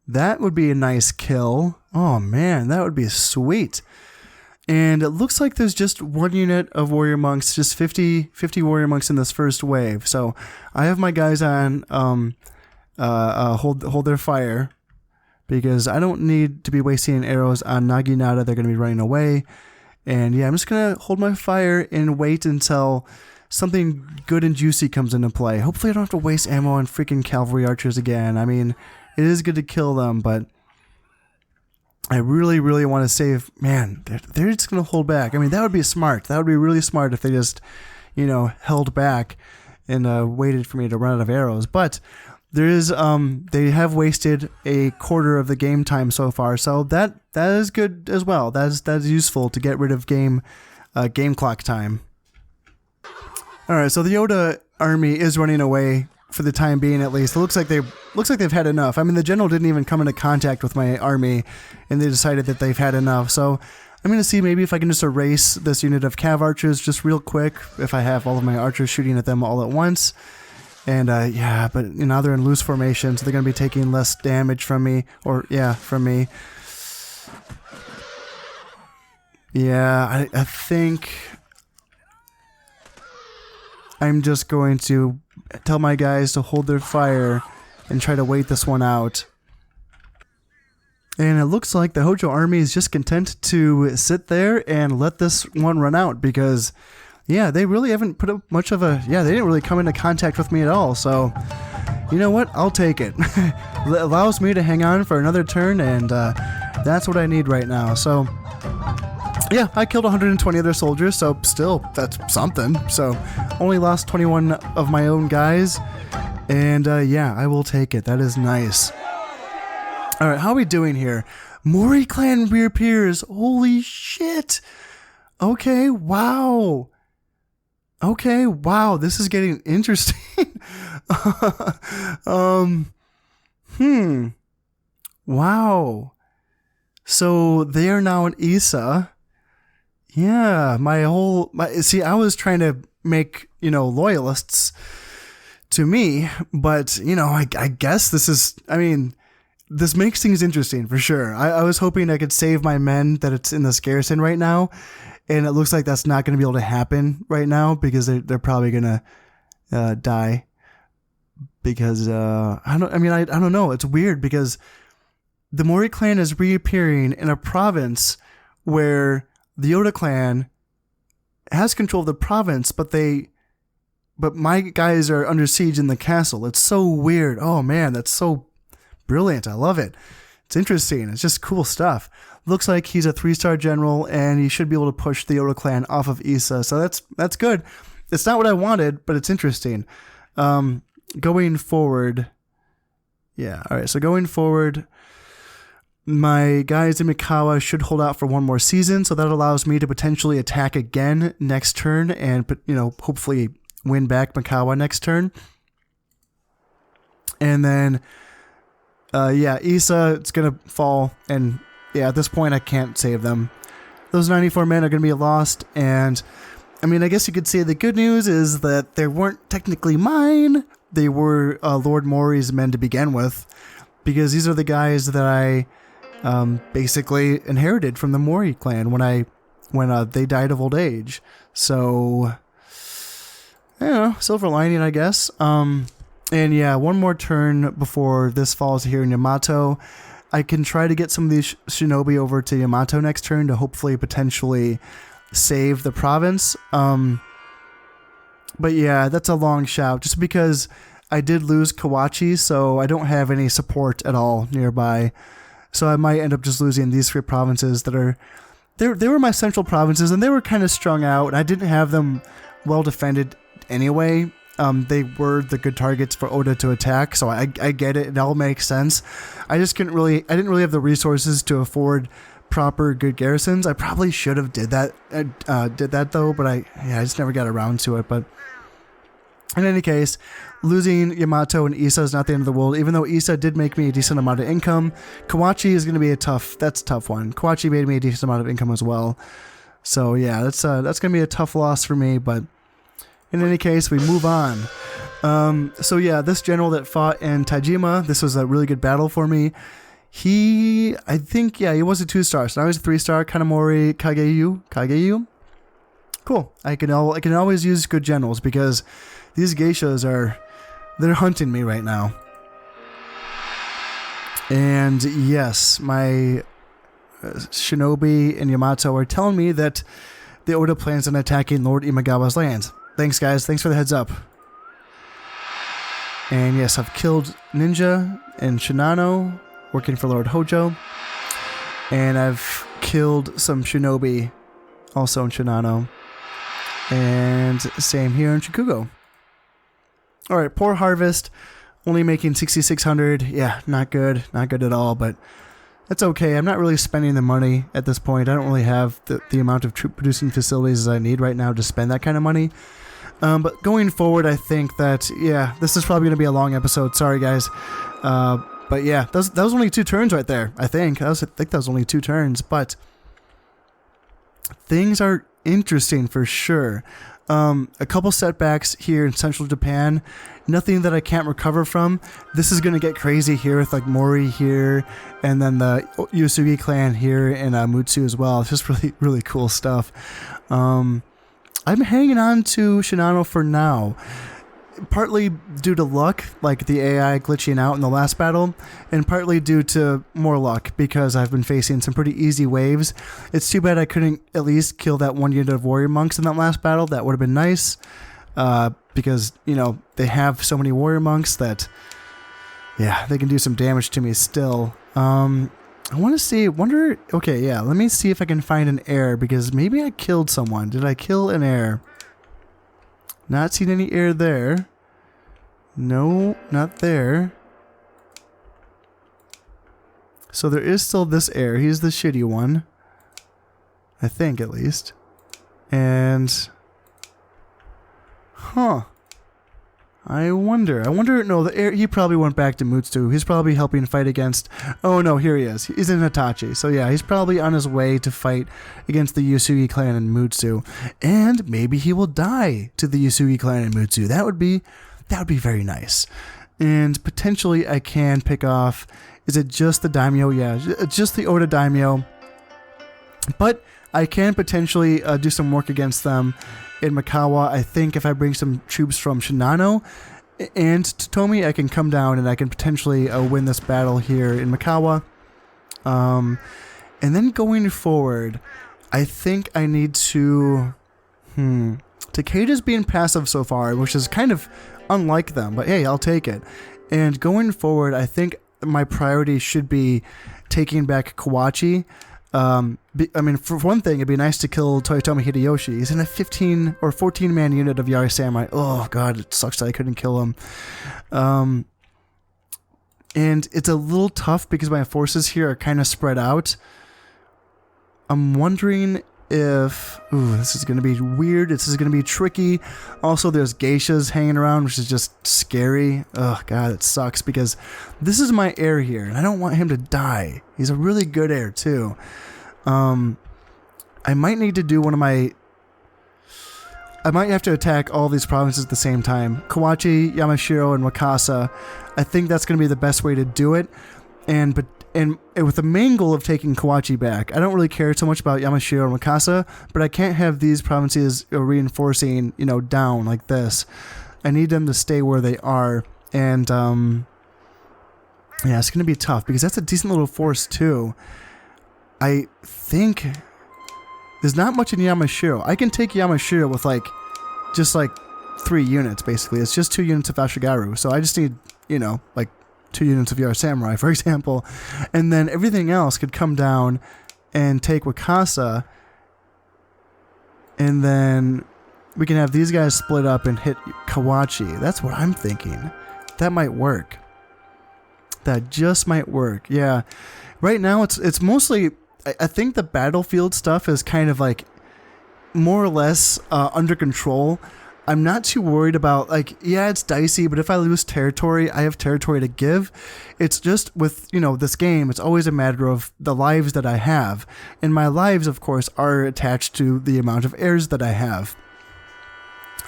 that would be a nice kill. Oh man, that would be sweet. And it looks like there's just one unit of warrior monks, just 50 warrior monks in this first wave. So I have my guys on hold their fire, because I don't need to be wasting arrows on Naginata. They're going to be running away. And yeah, I'm just going to hold my fire and wait until something good and juicy comes into play. Hopefully I don't have to waste ammo on freaking cavalry archers again. I mean, it is good to kill them, but I really, really want to save... Man, they're just going to hold back. I mean, that would be smart. That would be really smart if they just, held back and waited for me to run out of arrows. But there is... they have wasted a quarter of the game time so far, so that is good as well. That is useful to get rid of game clock time. Alright, so the Oda army is running away for the time being, at least. It looks like they've had enough. I mean, the general didn't even come into contact with my army, and they decided that they've had enough. So I'm going to see maybe if I can just erase this unit of cav archers just real quick, if I have all of my archers shooting at them all at once. And yeah, but now they're in loose formation, so they're going to be taking less damage from me, or yeah, from me. Yeah, I think I'm just going to tell my guys to hold their fire and try to wait this one out. And it looks like the Hojo army is just content to sit there and let this one run out because, yeah, they really haven't put up much of a... Yeah, they didn't really come into contact with me at all, so... You know what? I'll take it. It allows me to hang on for another turn, and that's what I need right now. So, yeah, I killed 120 of their soldiers, so still, that's something. So, only lost 21 of my own guys, and yeah, I will take it. That is nice. Alright, how are we doing here? Maury clan reappears. Holy shit. Okay, wow. Okay, wow, this is getting interesting. Wow. So they are now in Issa. Yeah, see, I was trying to make, loyalists to me, but, I guess this is, this makes things interesting for sure. I was hoping I could save my men that it's in this garrison right now, and it looks like that's not going to be able to happen right now because they're probably going to die. Because I don't know. It's weird because the Maury clan is reappearing in a province where the Oda clan has control of the province, but my guys are under siege in the castle. It's so weird. Oh man, that's so brilliant. I love it. It's interesting. It's just cool stuff. Looks like he's a 3-star general, and he should be able to push the Oda clan off of Issa. So that's good. It's not what I wanted, but it's interesting. Going forward, yeah. All right. So going forward, my guys in Mikawa should hold out for one more season, so that allows me to potentially attack again next turn, and hopefully win back Mikawa next turn. And then, yeah, Issa, it's gonna fall, and yeah, at this point I can't save them. Those 94 men are gonna be lost, and I guess you could say the good news is that they weren't technically mine. They were Lord Maury's men to begin with, because these are the guys that I basically inherited from the Maury clan when they died of old age. So, silver lining, I guess. And yeah, one more turn before this falls here in Yamato. I can try to get some of these shinobi over to Yamato next turn to hopefully potentially save the province. But yeah, that's a long shout just because I did lose Kawachi, so I don't have any support at all nearby. So I might end up just losing these 3 provinces that are... They were my central provinces, and they were kind of strung out, and I didn't have them well defended anyway. They were the good targets for Oda to attack, so I get it. It all makes sense. I didn't really have the resources to afford proper good garrisons. I probably should have did that though, but I just never got around to it. But in any case, losing Yamato and Issa is not the end of the world, even though Issa did make me a decent amount of income. Kawachi is going to be a tough one. Kawachi made me a decent amount of income as well. So yeah, that's going to be a tough loss for me, but in any case, we move on. So yeah, this general that fought in Tajima, this was a really good battle for me. He was a 2-star, so now he's a 3-star. Kanamori Kageyu. Cool. I can always use good generals because these geishas they're hunting me right now. And yes, my shinobi in Yamato are telling me that the Oda plans on attacking Lord Imagawa's lands. Thanks, guys. Thanks for the heads up. And yes, I've killed Ninja and Shinano, working for Lord Hojo. And I've killed some shinobi, also in Shinano. And same here in Shikugo. Alright, poor harvest. Only making 6,600. Yeah, not good. Not good at all, but that's okay. I'm not really spending the money at this point. I don't really have the amount of troop producing facilities as I need right now to spend that kind of money. But going forward, I think that, yeah, this is probably going to be a long episode. Sorry, guys. But yeah, that was only 2 turns right there, I think. I think that was only 2 turns, but things are interesting for sure. A couple setbacks here in central Japan, nothing that I can't recover from. This is going to get crazy here with like Maury here, and then the Yusugi clan here in Mutsu as well. It's just really, really cool stuff. I'm hanging on to Shinano for now, partly due to luck, like the AI glitching out in the last battle, and partly due to more luck because I've been facing some pretty easy waves. It's too bad I couldn't at least kill that one unit of warrior monks in that last battle. That would have been nice, because, you know, they have so many warrior monks that, yeah, they can do some damage to me still. I want to see, okay, yeah, let me see if I can find an heir, because maybe I killed someone. Did I kill an heir? Not seen any heir there. No, not there. So there is still this heir. He's the shitty one. I think, at least. And... huh. I wonder, no, the heir, he probably went back to Mutsu. He's probably helping fight against... oh no, here he is. He's in Hitachi. So yeah, he's probably on his way to fight against the Yusugi clan in Mutsu. And maybe he will die to the Yusugi clan in Mutsu. That would be very nice. And potentially I can pick off... is it just the daimyo? Yeah, just the Oda daimyo. But I can potentially do some work against them in Mikawa. I think if I bring some troops from Shinano and Toyotomi, I can come down and I can potentially win this battle here in Mikawa. And then going forward, I think I need to... Takeda's being passive so far, which is kind of unlike them, but hey, I'll take it. And going forward, I think my priority should be taking back Kawachi. I mean, for one thing, it'd be nice to kill Toyotomi Hideyoshi. He's in a 15 or 14 man unit of Yari Samurai. Oh god, it sucks that I couldn't kill him. And it's a little tough because my forces here are kind of spread out. I'm wondering if... ooh, this is going to be weird. This is going to be tricky. Also, there's geishas hanging around, which is just scary. Oh god, it sucks because this is my heir here, and I don't want him to die. He's a really good heir, too. I might need to do one of my... I might have to attack all these provinces at the same time. Kawachi, Yamashiro, and Wakasa. I think that's going to be the best way to do it. And with the main goal of taking Kawachi back. I don't really care so much about Yamashiro and Wakasa, but I can't have these provinces reinforcing, you know, down like this. I need them to stay where they are. And, yeah, it's going to be tough because that's a decent little force, too. I think there's not much in Yamashiro. I can take Yamashiro with, like, just, like, 3 units, basically. It's just 2 units of Ashigaru. So I just need, you know, like, 2 units of Yari Samurai, for example. And then everything else could come down and take Wakasa. And then we can have these guys split up and hit Kawachi. That's what I'm thinking. That might work. That just might work. Yeah. Right now, it's mostly... I think the battlefield stuff is kind of like more or less under control. I'm not too worried about, like, yeah, it's dicey, but if I lose territory, I have territory to give. It's just with, you know, this game, it's always a matter of the lives that I have. And my lives, of course, are attached to the amount of heirs that I have.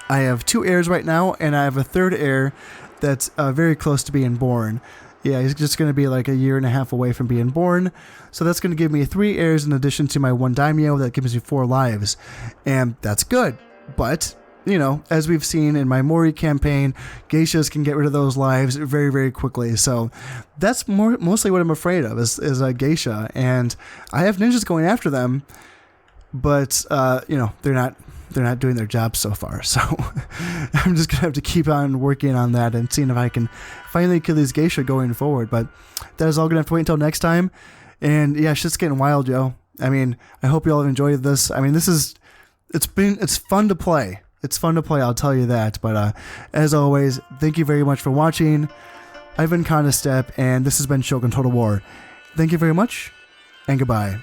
I have 2 heirs right now, and I have a 3rd heir that's very close to being born. Yeah, he's just going to be like a year and a half away from being born. So that's going to give me 3 heirs in addition to my 1 daimyo. That gives me 4 lives. And that's good. But, you know, as we've seen in my Maury campaign, geishas can get rid of those lives very, very quickly. So that's mostly what I'm afraid of is a geisha. And I have ninjas going after them. But, you know, they're not doing their job so far, so I'm just gonna have to keep on working on that and seeing if I can finally kill these geisha going forward. But that is all gonna have to wait until next time. And yeah, shit's getting wild, yo. I mean, I hope you all have enjoyed this. I mean, it's fun to play. It's fun to play, I'll tell you that. But as always, thank you very much for watching. I've been Step, and this has been Shogun Total War. Thank you very much, and goodbye.